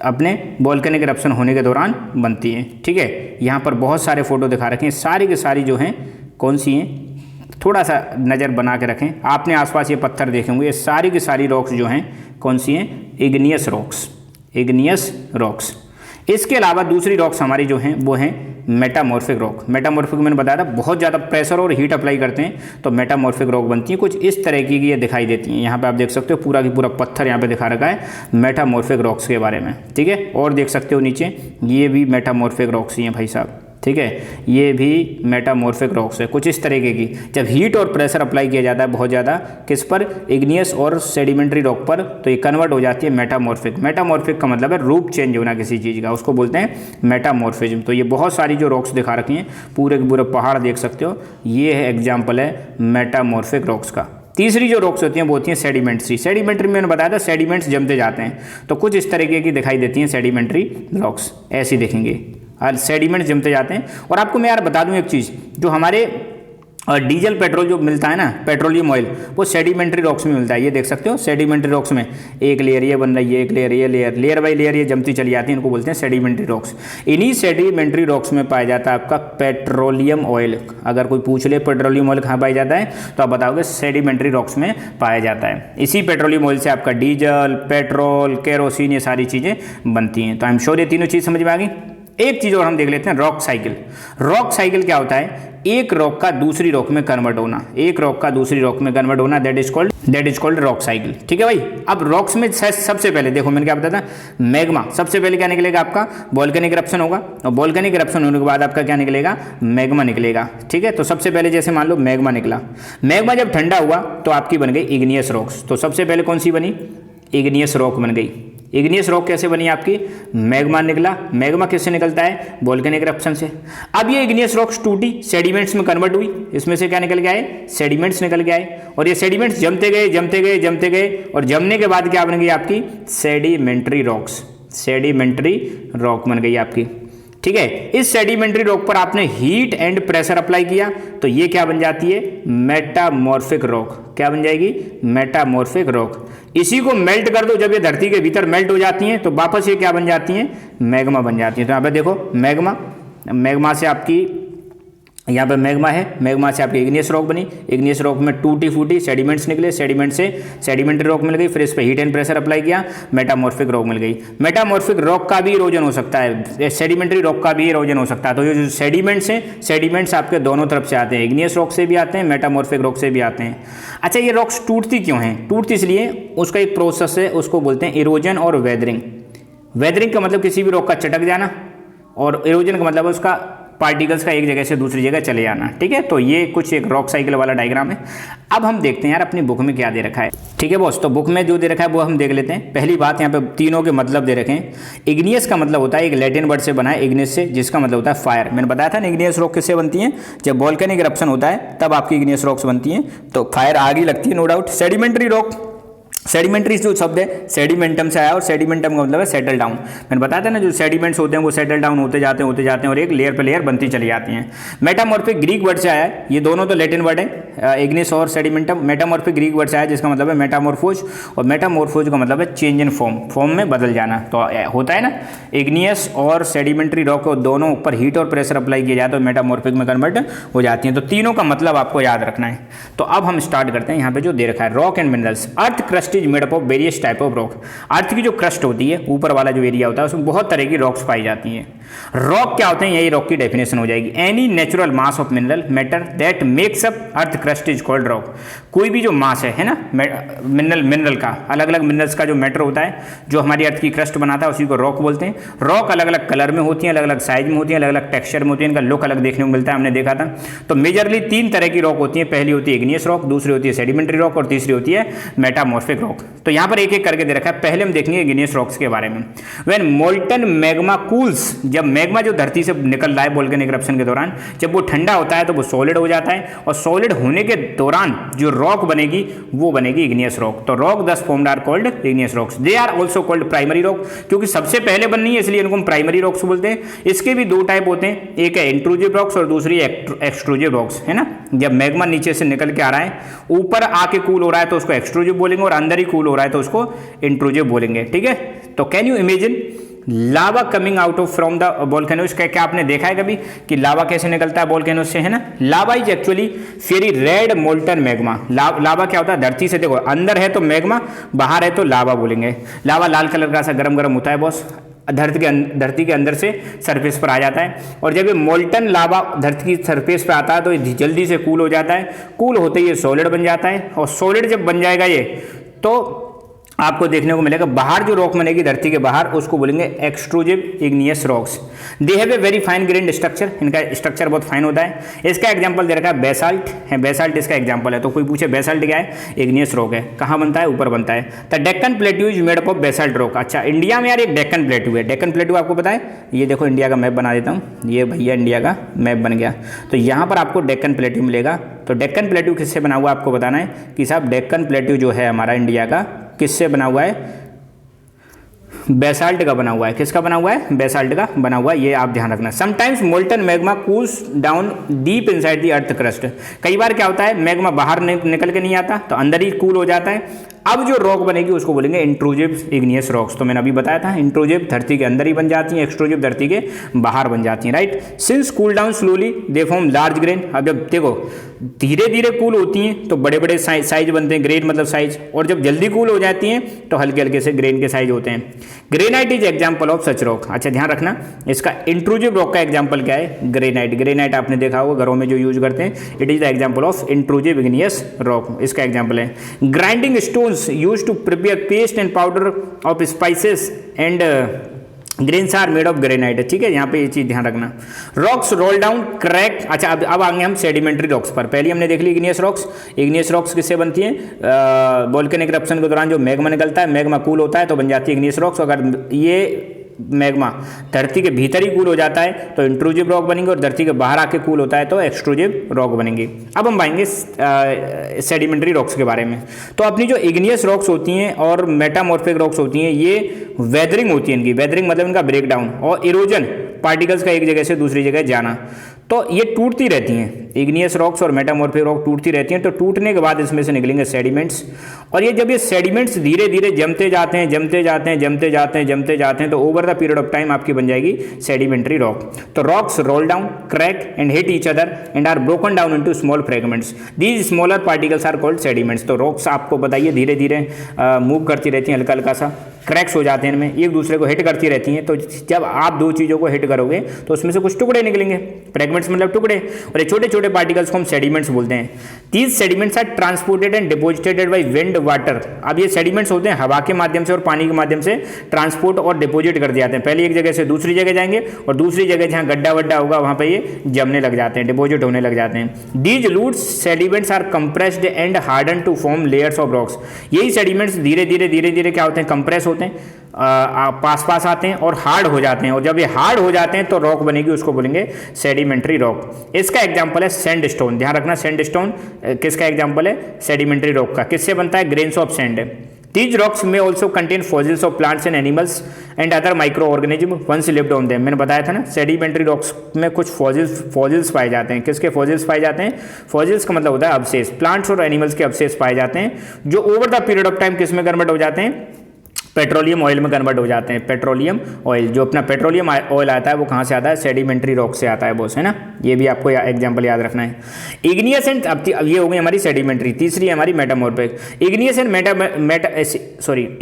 अपने वोल्केनिक इरप्शन होने के दौरान बनती हैं। ठीक है, यहाँ पर बहुत सारे फोटो दिखा रखे हैं, सारी की सारी जो हैं कौन सी हैं, थोड़ा सा नज़र बना के रखें। आपने आसपास ये पत्थर देखे होंगे, ये सारी की सारी रॉक्स जो हैं कौन सी हैं, इग्नियस रॉक्स, इग्नियस रॉक्स। इसके अलावा दूसरी रॉक्स हमारी जो हैं वो हैं मेटामॉर्फिक रॉक। मेटामॉर्फिक मैंने बताया था बहुत ज़्यादा प्रेशर और हीट अप्लाई करते हैं तो मेटामॉर्फिक रॉक बनती है, कुछ इस तरह की ये दिखाई देती हैं। यहाँ पे आप देख सकते हो पूरा की पूरा पत्थर यहाँ पे दिखा रखा है मेटामॉर्फिक रॉक्स के बारे में, ठीक है। और देख सकते हो नीचे ये भी मेटामॉर्फिक रॉक्स ही हैं भाई साहब, ठीक है, ये भी मेटामॉर्फिक रॉक्स है कुछ इस तरीके की। जब हीट और प्रेशर अप्लाई किया जाता है बहुत ज़्यादा किस पर, इग्नियस और सेडिमेंट्री रॉक पर, तो ये कन्वर्ट हो जाती है मेटामॉर्फिक। मेटामॉर्फिक का मतलब है रूप चेंज होना किसी चीज़ का, उसको बोलते हैं मेटामॉर्फिज्म। तो ये बहुत सारी जो रॉक्स दिखा रखी हैं पूरे के पूरे पहाड़ देख सकते हो, ये है एग्जाम्पल है मेटामॉर्फिक रॉक्स का। तीसरी जो रॉक्स होती हैं वो होती हैं सेडिमेंट्री। सेडिमेंट्री में मैंने बताया था सेडिमेंट्स जमते जाते हैं तो कुछ इस तरीके की दिखाई देती हैं सेडिमेंट्री रॉक्स, ऐसी दिखेंगे सेडिमेंट जमते जाते हैं। और आपको मैं यार बता दूं एक चीज़, जो हमारे डीजल पेट्रोल जो मिलता है ना, पेट्रोलियम ऑयल, वो सेडिमेंट्री रॉक्स में मिलता है। ये देख सकते हो सेडिमेंट्री रॉक्स में एक लेयर ये बन रही है, एक लेयर ये लेयर बाई लेयर ये जमती चली जाती है, इनको बोलते हैं सेडिमेंट्री रॉक्स। इन्हीं सेडिमेंट्री रॉक्स में पाया जाता है आपका पेट्रोलियम ऑयल। अगर कोई पूछ ले पेट्रोलियम ऑयल कहाँ पाया जाता है तो आप बताओगे सेडिमेंट्री रॉक्स में पाया जाता है। इसी पेट्रोलियम ऑयल से आपका डीजल, पेट्रोल, केरोसिन ये सारी चीज़ें बनती हैं। तो आई एम श्योर ये तीनों चीज़ समझ में आ गई। एक चीज़ और हम देख लेते हैं, रॉक साइकिल। रॉक साइकिल क्या होता है, एक रॉक का दूसरी रॉक में कन्वर्ट होना, एक रॉक का दूसरी रॉक में कन्वर्ट होना, that is called rock cycle, ठीक है भाई। अब रॉक्स में सबसे पहले देखो मैंने क्या बताया था, मैग्मा। सबसे पहले क्या निकलेगा आपका, वोल्केनिक इरप्शन होगा, और वोल्केनिक इरप्शन होने के बाद आपका क्या निकलेगा, मैग्मा निकलेगा, ठीक है। तो सबसे पहले जैसे मान लो मैग्मा निकला, मैग्मा जब ठंडा हुआ तो आपकी बन गई इग्नियस रॉक्स। तो सबसे पहले कौन सी बनी, इग्नियस रॉक बन गई। इग्नियस रॉक कैसे बनी आपकी, मैग्मा निकला। मैग्मा किससे निकलता है, वोल्केनिक इरप्शन से। अब ये इग्नियस रॉक्स टूटी, सेडिमेंट्स में कन्वर्ट हुई, इसमें से क्या निकल के आए, सेडिमेंट्स निकल के आए। और ये सेडिमेंट्स जमते गए जमते गए जमते गए, और जमने के बाद क्या बन गई आपकी, सेडिमेंट्री रॉक्स। सेडिमेंट्री रॉक बन गई आपकी, ठीक है। इस सेडिमेंट्री रॉक पर आपने हीट एंड प्रेशर अप्लाई किया तो ये क्या बन जाती है, मेटामॉर्फिक रॉक। क्या बन जाएगी, मेटामॉर्फिक रॉक। इसी को मेल्ट कर दो, जब ये धरती के भीतर मेल्ट हो जाती हैं तो वापस ये क्या बन जाती हैं, मैग्मा बन जाती हैं। तो यहाँ पे देखो मैग्मा, मैग्मा से आपकी यहाँ पे मैग्मा है, मैग्मा से आपकी इग्नियस रॉक बनी, इग्नियस रॉक में टूटी फूटी सेडिमेंट्स निकले, सेडिमेंट से सेडिमेंट्री रॉक मिल गई, फिर इस पर हीट एंड प्रेशर अप्लाई किया, मेटामॉर्फिक रॉक मिल गई। मेटामॉर्फिक रॉक का भी इरोजन हो सकता है, सेडिमेंट्री रॉक का भी इरोजन हो सकता है। तो ये जो सेडिमेंट्स हैं, सेडिमेंट्स आपके दोनों तरफ से आते हैं, इग्नियस रॉक से भी आते हैं, मेटामॉर्फिक रॉक से भी आते हैं। अच्छा, ये रॉक्स टूटती क्यों हैं, टूटती इसलिए उसका एक प्रोसेस है, उसको बोलते हैं इरोजन और वेदरिंग। वेदरिंग का मतलब किसी भी रॉक का चटक जाना, और इरोजन का मतलब उसका पार्टिकल्स का एक जगह से दूसरी जगह चले जाना, ठीक है। तो ये कुछ एक रॉक साइकिल वाला डायग्राम है। अब हम देखते हैं यार अपनी बुक में क्या दे रखा है, ठीक है बॉस। तो बुक में जो दे रखा है वो हम देख लेते हैं। पहली बात, यहाँ पे तीनों के मतलब दे रखे हैं। इग्नियस का मतलब होता है, एक लैटिन वर्ड से बना है इग्नियस से, जिसका मतलब होता है फायर। मैंने बताया था ना इग्नियस रॉक किससे बनती है, जब वोल्केनिक इरप्शन होता है तब आपकी इग्नियस रॉक्स बनती हैं, तो फायर आग ही लगती है, no doubt. Sedimentary rock, sedimentary जो शब्द है सेडिमेंटम से आया, और सेडिमेंटम का मतलब है सेटल डाउन। मैंने बताया था ना जो सेडिमेंट्स होते हैं वो सेटल डाउन होते जाते हैं और एक लेयर पे लेयर बनती चली जाती हैं। मेटामॉर्फिक ग्रीक वर्ड से आया है, ये दोनों तो लैटिन वर्ड है, इग्नियस और सेडिमेंटम। मेटामॉर्फिक ग्रीक वर्ड से आया जिसका मतलब है मेटामॉर्फोज, और मेटामॉर्फोज का मतलब है चेंज इन फॉर्म, फॉर्म में बदल जाना। तो होता है ना इग्नियस और सेडिमेंट्री रॉक को दोनों ऊपर हीट और प्रेशर अप्लाई किया जाए तो मेटामॉर्फिक में कन्वर्ट हो जाती हैं। तो तीनों का मतलब आपको याद रखना है। तो अब हम स्टार्ट करते हैं। यहाँ पे जो दे रखा है, rock and minerals. Earth crust is made up of various type of rock. Earth की जो क्रस्ट होती है, ऊपर वाला जो एरिया होता है, उसमें बहुत तरह की रॉक्स पाई जाती हैं। रॉक क्या होते हैं, यही रॉक की डेफिनेशन हो जाएगी। Any natural mass of mineral matter that makes up earth crust is called rock. कोई भी जो मास है ना मिनरल का, अलग अलग मिनरल्स का जो मैटर होता है जो हमारी अर्थ की क्रस्ट बनाता है, उसी को रॉक बोलते हैं। रॉक अलग अलग कलर में होती हैं, अलग अलग साइज में होती हैं, अलग अलग टेक्सचर में होती है, इनका लुक अलग देखने को मिलता है, हमने देखा था। तो मेजरली तीन तरह की रॉक होती है। पहली होती है इग्नियस रॉक, दूसरी होती है सेडिमेंट्री रॉक, और तीसरी होती है मेटामॉर्फिक रॉक। तो यहाँ पर एक एक करके दे रखा है। पहले हम देखेंगे इग्नियस रॉक्स के बारे में। व्हेन मोल्टन मैग्मा कूल्स, जब मैग्मा जो धरती से निकल रहा है वोल्केनिक इरप्शन के दौरान, जब वो ठंडा होता है तो वो सॉलिड हो जाता है, और सॉलिड होने के दौरान जो रॉक बनेगी वो बनेगी इग्नियस रॉक। तो rock thus formed are called igneous rocks. They are also called primary rock, क्योंकि सबसे पहले बननी है इसलिए इनको हम प्राइमरी रॉक्स बोलते हैं। इसके भी दो टाइप होते हैं, एक है इंट्रूजिव रॉक्स और दूसरी एक्सट्रूजिव रॉक्स, है ना। जब मैग्मा नीचे से निकल के आ रहा है, ऊपर आके कूल हो रहा है तो उसको एक्सट्रूजिव बोलेंगे, और अंदर ही कूल हो रहा है तो उसको इंट्रूजिव बोलेंगे, ठीक है। तो can you imagine lava coming out of from the volcanoes. क्या आपने देखा है कभी कि लावा कैसे निकलता है वोल्केनोस से, है ना। Lava is actually fiery red molten magma. Lava क्या होता है, धरती से देखो अंदर है तो मैग्मा, बाहर है तो लावा बोलेंगे। लावा लाल कलर का सा गरम गरम होता है बॉस, धरती के अंदर से सरफेस पर आ जाता है। और जब ये मोल्टन लावा धरती की सरफेस पर आता है तो ये जल्दी से कूल हो जाता है। कूल होते ही ये सॉलिड बन जाता है, और सॉलिड जब बन जाएगा ये, तो आपको देखने को मिलेगा बाहर जो रॉक बनेगी धरती के बाहर, उसको बोलेंगे extrusive igneous rocks. They have a very fine grand structure, इनका स्ट्रक्चर बहुत फाइन होता है। इसका एग्जांपल दे रखा है बेसाल्ट है, बेसाल्ट इसका एग्जांपल है। तो कोई पूछे बेसाल्ट क्या है, इग्नियस रॉक है। कहाँ बनता है, ऊपर बनता है। The Deccan plateau is made up of basalt rock. अच्छा, इंडिया में यार एक डेक्कन प्लेट्यू है। डेक्कन प्लेट्यू आपको पता है, ये देखो इंडिया का मैप बना देता हूँ, ये भैया इंडिया का मैप बन गया। तो यहाँ पर आपको डेक्कन प्लेट्यू मिलेगा। तो डेक्कन प्लेट्यू किससे बना हुआ आपको बताना है कि साहब डेक्कन प्लेट्यू जो है हमारा इंडिया का, किससे बना हुआ है, बेसाल्ट का बना हुआ है। किसका बना हुआ है, बेसाल्ट का बना हुआ है, ये आप ध्यान रखना। Sometimes molten magma cools down deep inside the earth crust. कई बार क्या होता है, मैग्मा बाहर निकल के नहीं आता, तो अंदर ही कूल हो जाता है। अब जो रॉक बनेगी उसको बोलेंगे इंट्रूसिव इग्नियस रॉक्स। तो मैंने अभी बताया था, इंट्रूसिव धरती के अंदर ही बन जाती हैं, एक्सट्रूसिव धरती के बाहर बन जाती हैं, right. Since cool down slowly they form large grain. अब जब देखो धीरे धीरे कूल होती हैं तो बड़े बड़े साइज बनते हैं, ग्रेन मतलब साइज, और जब जल्दी कूल हो जाती हैं तो हल्के हल्के से ग्रेन के साइज होते हैं। Granite is example of such rock. अच्छा ध्यान रखना, इसका इंट्रूसिव रॉक का एग्जाम्पल क्या है, ग्रेनाइट। ग्रेनाइट आपने देखा होगा घरों में जो यूज करते हैं, it is the example of intrusive igneous rock, इसका एग्जाम्पल है। Grinding stones use to prepare paste and powder of spices and grains are made of granite. ठीक है, यहाँ पे ये चीज ध्यान रखना। Rocks roll down crack. अच्छा, अब आएंगे हम सेडिमेंट्री रॉक्स पर। पहले हमने देख ली इग्नियस रॉक्स। इग्नियस रॉक्स किससे बनती हैं, वोल्केनिक इरप्शन के दौरान जो मैग्मा निकलता है, मैग्मा कूल होता है तो बन जाती है इग्नियस रॉक्स। अगर ये मैग्मा धरती के भीतर ही कूल हो जाता है तो इंट्रूसिव रॉक बनेंगे, और धरती के बाहर आके कूल होता है तो एक्सट्रूसिव रॉक बनेंगे। अब हम आएंगे सेडिमेंट्री रॉक्स के बारे में। तो अपनी जो इग्नियस रॉक्स होती हैं और मेटामॉर्फिक रॉक्स होती हैं, ये वेदरिंग होती है इनकी। वेदरिंग मतलब इनका ब्रेकडाउन और इरोजन, पार्टिकल्स का एक जगह से दूसरी जगह जाना, तो ये टूटती रहती हैं। इग्नियस रॉक्स और मेटामॉर्फिक रॉक टूटती रहती हैं, तो टूटने के बाद इसमें से निकलेंगे सेडिमेंट्स। और ये जब ये सेडिमेंट्स धीरे धीरे जमते जाते हैं, जमते जाते हैं, जमते जाते हैं, जमते जाते हैं, तो over the period of time आपकी बन जाएगी सेडिमेंट्री रॉक। तो rocks roll down, crack and hit each other and are broken down into small fragments. These smaller particles are called sediments. तो रॉक्स आपको बताइए धीरे धीरे मूव करती रहती हैं, हल्का हल्का सा क्रैक्स हो जाते हैं, इनमें एक दूसरे को हिट करती रहती हैं। तो जब आप दो चीज़ों को हिट करोगे तो उसमें से कुछ टुकड़े निकलेंगे। फ्रेगमेंट्स मतलब टुकड़े, और ये छोटे छोटे पार्टिकल्स को हम सेडिमेंट्स बोलते हैं। These sediments are transported and deposited by wind water. अब ये सेडिमेंट्स होते हैं हवा के माध्यम से और पानी के माध्यम से ट्रांसपोर्ट और डिपोजिट कर दिए जाते हैं। पहले एक जगह से दूसरी जगह जाएंगे और दूसरी जगह जहाँ गड्ढा वड्ढा होगा वहाँ पे ये जमने लग जाते हैं, डिपोजिट होने लग जाते हैं। These loose sediments are compressed and harden to form layers of rocks. यही सेडिमेंट्स धीरे धीरे क्या होते हैं, कंप्रेस होते हैं, पास आते हैं और हार्ड हो जाते हैं। और जब ये हार्ड हो जाते हैं तो रॉक बनेगी, उसको बोलेंगे सेडिमेंट्री रॉक। इसका एग्जांपल है सैंडस्टोन। ध्यान रखना, सैंडस्टोन किसका एग्जांपल है, सेडिमेंट्री रॉक का। किससे बनता है, grains of sand. These rocks may also contain fossils of plants and animals and other microorganisms once lived on them। मैंने बताया था ना, सेडिमेंट्री रॉक्स में कुछ फॉसिल्स पाए जाते हैं। किसके फॉसिल्स पाए जाते हैं, फॉसिल्स का मतलब होता है अवशेष। प्लांट्स और एनिमल्स के अवशेष पाए जाते हैं जो over the period of time किस में कन्वर्ट हो जाते हैं, पेट्रोलियम ऑयल में कन्वर्ट हो जाते हैं। पेट्रोलियम ऑयल, जो अपना पेट्रोलियम ऑयल आता है वो कहाँ से आता है, सेडिमेंट्री रॉक से आता है बॉस, है ना। ये भी आपको एग्जांपल याद रखना है। इग्नियस एंड, अब ये हो गई हमारी सेडिमेंट्री। तीसरी है हमारी मेटामॉर्फिक। इग्नियस एंड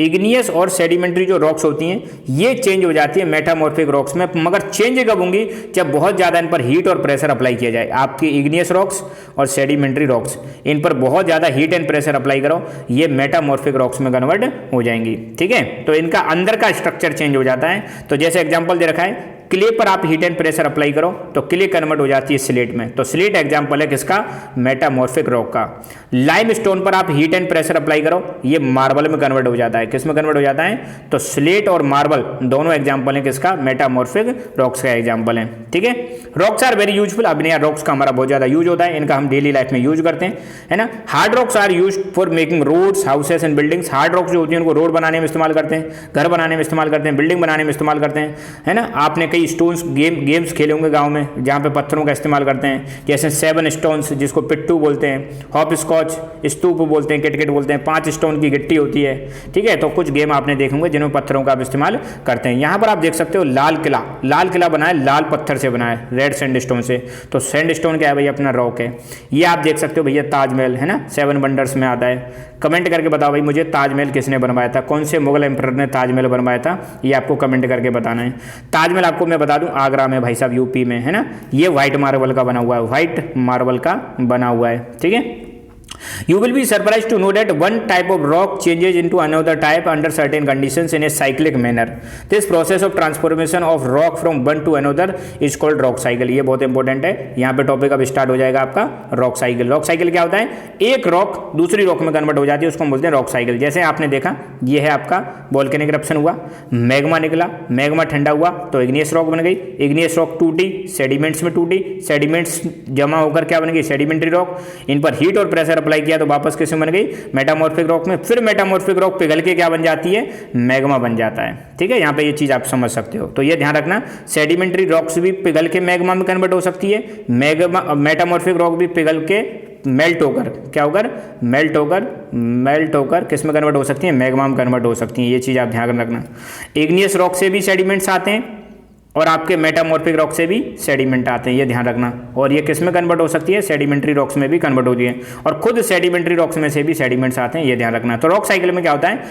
इग्नियस और सेडिमेंट्री जो रॉक्स होती हैं ये चेंज हो जाती है मेटामॉर्फिक रॉक्स में। मगर चेंज कब होंगी, जब बहुत ज़्यादा इन पर हीट और प्रेशर अप्लाई किया जाए। आपकी इग्नियस रॉक्स और सेडिमेंट्री रॉक्स, इन पर बहुत ज़्यादा हीट एंड प्रेशर अप्लाई करो, ये मेटामॉर्फिक रॉक्स में कन्वर्ट हो जाएंगी। ठीक है, तो इनका अंदर का स्ट्रक्चर चेंज हो जाता है। तो जैसे एग्जांपल दे रखा है, क्ले पर आप हीट एंड प्रेशर अप्लाई करो तो क्ले कन्वर्ट हो जाती है स्लेट में। तो स्लेट एग्जांपल है किसका, मेटामॉर्फिक रॉक का। लाइम स्टोन पर आप हीट एंड प्रेशर अप्लाई करो, ये मार्बल में कन्वर्ट हो जाता है। किस में कन्वर्ट हो जाता है, तो स्लेट और मार्बल दोनों एग्जांपल है किसका, मेटामॉर्फिक रॉक्स का एग्जांपल है। ठीक है, रॉक्स आर वेरी यूजफुल। अब नया रॉक्स का हमारा बहुत ज्यादा यूज होता है, इनका हम डेली लाइफ में यूज करते हैं, है ना। Hard rocks are use for making roads, houses and buildings. Hard rocks जो होती है उनको रोड बनाने में इस्तेमाल करते हैं, घर बनाने में इस्तेमाल करते हैं, बिल्डिंग बनाने में इस्तेमाल करते हैं, है ना। आपने कई कई स्टोन्स गेम्स खेले होंगे गांव में जहाँ पे पत्थरों का इस्तेमाल करते हैं, जैसे 7 स्टोन्स जिसको पिट्टू बोलते हैं, हॉप स्कॉच, स्तूप बोलते हैं, किटकिट बोलते हैं, 5 स्टोन की गिट्टी होती है, ठीक है। तो कुछ गेम आपने देखे होंगे जिनमें पत्थरों का आप इस्तेमाल करते हैं। यहाँ पर आप देख सकते हो लाल किला बना है, लाल पत्थर से बना है, रेड सैंड स्टोन से। तो सैंड स्टोन क्या है भैया, अपना रॉक है। ये आप देख सकते हो भैया ताजमहल है ना, 7 वंडर्स में आता है। कमेंट करके बताओ भाई मुझे ताजमहल किसने बनवाया था, कौन से मुगल एम्परर ने ताजमहल बनवाया था, ये आपको कमेंट करके बताना है। ताजमहल आपको मैं बता दूं आगरा में भाई साहब, यूपी में है ना। ये व्हाइट मार्बल का बना हुआ है, व्हाइट मार्बल का बना हुआ है, ठीक है। You will be surprised to know that one type of rock changes into another type under certain conditions in a cyclic manner. This process of transformation of rock from one to another is called rock cycle. ये बहुत इंपॉर्टेंट है, यहाँ पे टॉपिक अब स्टार्ट हो जाएगा आपका रॉक साइकिल। रॉक साइकिल क्या होता है, एक रॉक दूसरी रॉक में कन्वर्ट हो जाती है, उसको हम बोलते हैं रॉक साइकिल। जैसे आपने देखा ये है आपका वोल्केनिक इरप्शन हुआ, मैग्मा निकला, मैग्मा ठंडा हुआ तो इग्नियस रॉक बन गई, इग्नियस रॉक टूटी, सेडिमेंट्स में टूटी, सेडिमेंट्स जमा होकर क्या बन गई, सेडिमेंट्री रॉक। इन पर हीट और प्रेशर अप्लाई किया तो वापस किसमें बन गई, मेटामॉर्फिक रॉक में। फिर मेटामॉर्फिक रॉक पिघल के क्या बन जाती है, मैग्मा बन जाता है, ठीक है। यहाँ पे ये चीज आप समझ सकते हो। तो ये ध्यान रखना, सेडिमेंट्री रॉक्स भी पिघल के मैग्मा में कन्वर्ट हो सकती है, मैग्मा मेटामॉर्फिक रॉक भी पिघल के मेल्ट होकर क्या होकर, मेल्ट होकर किस में कन्वर्ट हो सकती है, मैग्मा में कन्वर्ट हो सकती है। ये चीज आप ध्यान रखना। इग्नियस रॉक से भी सेडिमेंट्स आते हैं और आपके मेटामॉर्फिक रॉक से भी सेडिमेंट आते हैं, ये ध्यान रखना। और ये किस में कन्वर्ट हो सकती है, सेडिमेंट्री रॉक्स में भी कन्वर्ट होती है, और खुद सेडिमेंट्री रॉक्स में से भी सेडिमेंट्स आते हैं, ये ध्यान रखना। तो रॉक साइकिल में क्या होता है,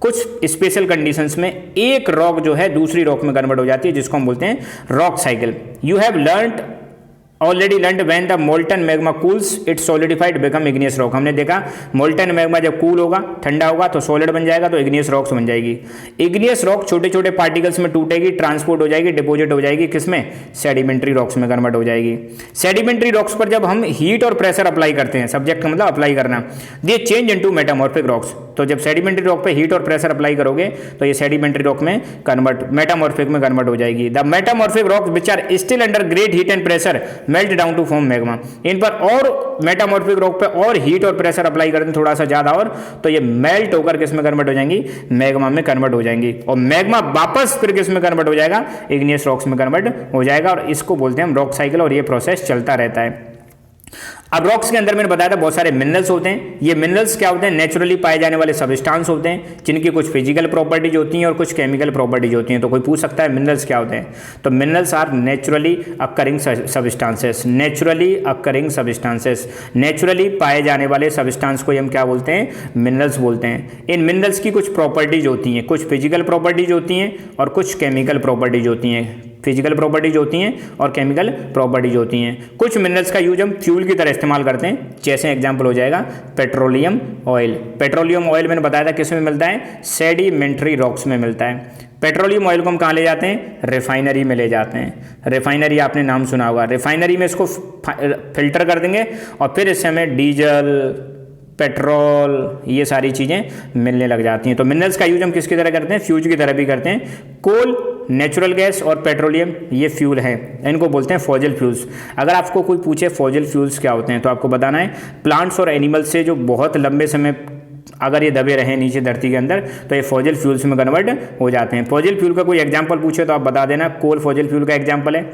कुछ स्पेशल कंडीशंस में एक रॉक जो है दूसरी रॉक में कन्वर्ट हो जाती है, जिसको हम बोलते हैं rock cycle. You have already learned when the molten magma cools it solidified become igneous rock. हमने देखा मोल्टन मैग्मा जब कूल होगा, ठंडा होगा तो सॉलिड बन जाएगा, तो इग्नियस रॉक्स बन जाएगी। इग्नियस रॉक छोटे छोटे पार्टिकल्स में टूटेगी, ट्रांसपोर्ट हो जाएगी, डिपोजिट हो जाएगी, किसमें, सेडिमेंट्री रॉक्स में कन्वर्ट हो जाएगी। सेडिमेंट्री रॉक्स पर जब हम हीट और प्रेशर अप्लाई करते हैं, सब्जेक्ट का मतलब अप्लाई करना, they change into metamorphic rocks. तो जब सेडिमेंट्री रॉक पे हीट और प्रेशर अप्लाई करोगे तो ये सेडिमेंट्री रॉक में मेटामॉर्फिक में कन्वर्ट हो जाएगी। The metamorphic rocks which are still under great heat and pressure melt down to form magma. इन पर और मेटामॉर्फिक रॉक पे और हीट और प्रेशर अप्लाई करते हैं थोड़ा सा ज्यादा, और तो ये मेल्ट होकर किस में कन्वर्ट हो जाएंगी, मैग्मा में कन्वर्ट हो जाएंगी। और मैग्मा वापस फिर किस में कन्वर्ट हो जाएगा, इग्नियस रॉक्स में कन्वर्ट हो जाएगा। और इसको बोलते हैं हम रॉक साइकिल, और ये प्रोसेस चलता रहता है। अब रॉक्स के अंदर मैंने बताया था बहुत सारे मिनरल्स होते हैं। ये मिनरल्स क्या होते हैं, नेचुरली पाए जाने वाले सबस्टांस होते हैं, जिनकी कुछ फिजिकल प्रॉपर्टीज होती हैं और कुछ केमिकल प्रॉपर्टीज होती हैं। तो कोई पूछ सकता है मिनरल्स क्या होते हैं, तो minerals are naturally occurring substances. Naturally occurring substances, naturally पाए जाने वाले सबस्टांस को हम क्या बोलते हैं, मिनरल्स बोलते हैं। इन मिनरल्स की कुछ प्रॉपर्टीज होती हैं, कुछ फिजिकल प्रॉपर्टीज होती हैं और कुछ केमिकल प्रॉपर्टीज होती हैं। फिजिकल प्रॉपर्टीज होती हैं और केमिकल प्रॉपर्टीज होती हैं। कुछ मिनरल्स का यूज हम फ्यूल की तरह इस्तेमाल करते हैं, जैसे एग्जांपल हो जाएगा पेट्रोलियम ऑयल। पेट्रोलियम ऑयल मैंने बताया था किस में मिलता है, सेडिमेंट्री रॉक्स में मिलता है। पेट्रोलियम ऑयल को हम कहाँ ले जाते हैं, रिफाइनरी में ले जाते हैं। रिफाइनरी आपने नाम सुना होगा। रिफाइनरी में इसको फिल्टर कर देंगे और फिर इससे हमें डीजल, पेट्रोल, ये सारी चीज़ें मिलने लग जाती हैं। तो मिनरल्स का यूज हम किसकी तरह करते हैं, फ्यूज की तरह भी करते हैं। कोल, नेचुरल गैस और पेट्रोलियम ये फ्यूल है, इनको बोलते हैं फॉसिल फ्यूल्स। अगर आपको कोई पूछे फॉसिल फ्यूल्स क्या होते हैं तो आपको बताना है प्लांट्स और एनिमल्स से जो बहुत लंबे समय अगर ये दबे रहे नीचे धरती के अंदर तो ये फॉसिल फ्यूल्स में कन्वर्ट हो जाते हैं। फॉसिल फ्यूल का कोई एग्जाम्पल पूछे तो आप बता देना, कोल फॉसिल फ्यूल का एग्जाम्पल है,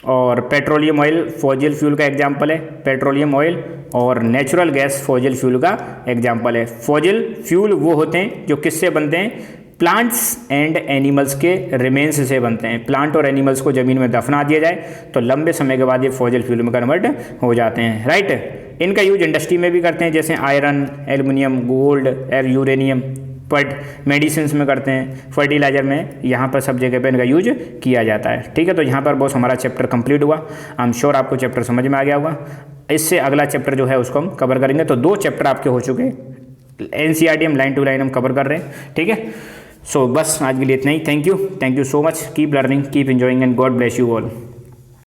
और पेट्रोलियम ऑयल फॉसिल फ्यूल का एग्जाम्पल है, पेट्रोलियम ऑयल, और नेचुरल गैस फॉसिल फ्यूल का एग्जाम्पल है। फॉसिल फ्यूल वो होते हैं जो किससे बनते हैं, प्लांट्स एंड एनिमल्स के रिमेन्स से बनते हैं। प्लांट और एनिमल्स को ज़मीन में दफना दिया जाए तो लंबे समय के बाद ये फॉसिल फ्यूल में कन्वर्ट हो जाते हैं, राइट। इनका यूज इंडस्ट्री में भी करते हैं, जैसे iron, aluminium, gold, uranium, but medicine में करते हैं, फर्टिलाइजर में, यहाँ पर सब जगह पे इनका यूज किया जाता है, ठीक है। तो यहाँ पर बॉस हमारा चैप्टर कंप्लीट हुआ। आई एम श्योर आपको चैप्टर समझ में आ गया होगा। इससे अगला चैप्टर जो है उसको हम कवर करेंगे। तो 2 चैप्टर आपके हो चुके हैं, एनसीईआरटी हम लाइन टू लाइन हम कवर कर रहे हैं, ठीक है। सो बस आज के लिए इतना ही। Thank you so much. Keep learning, keep enjoying and God bless you all.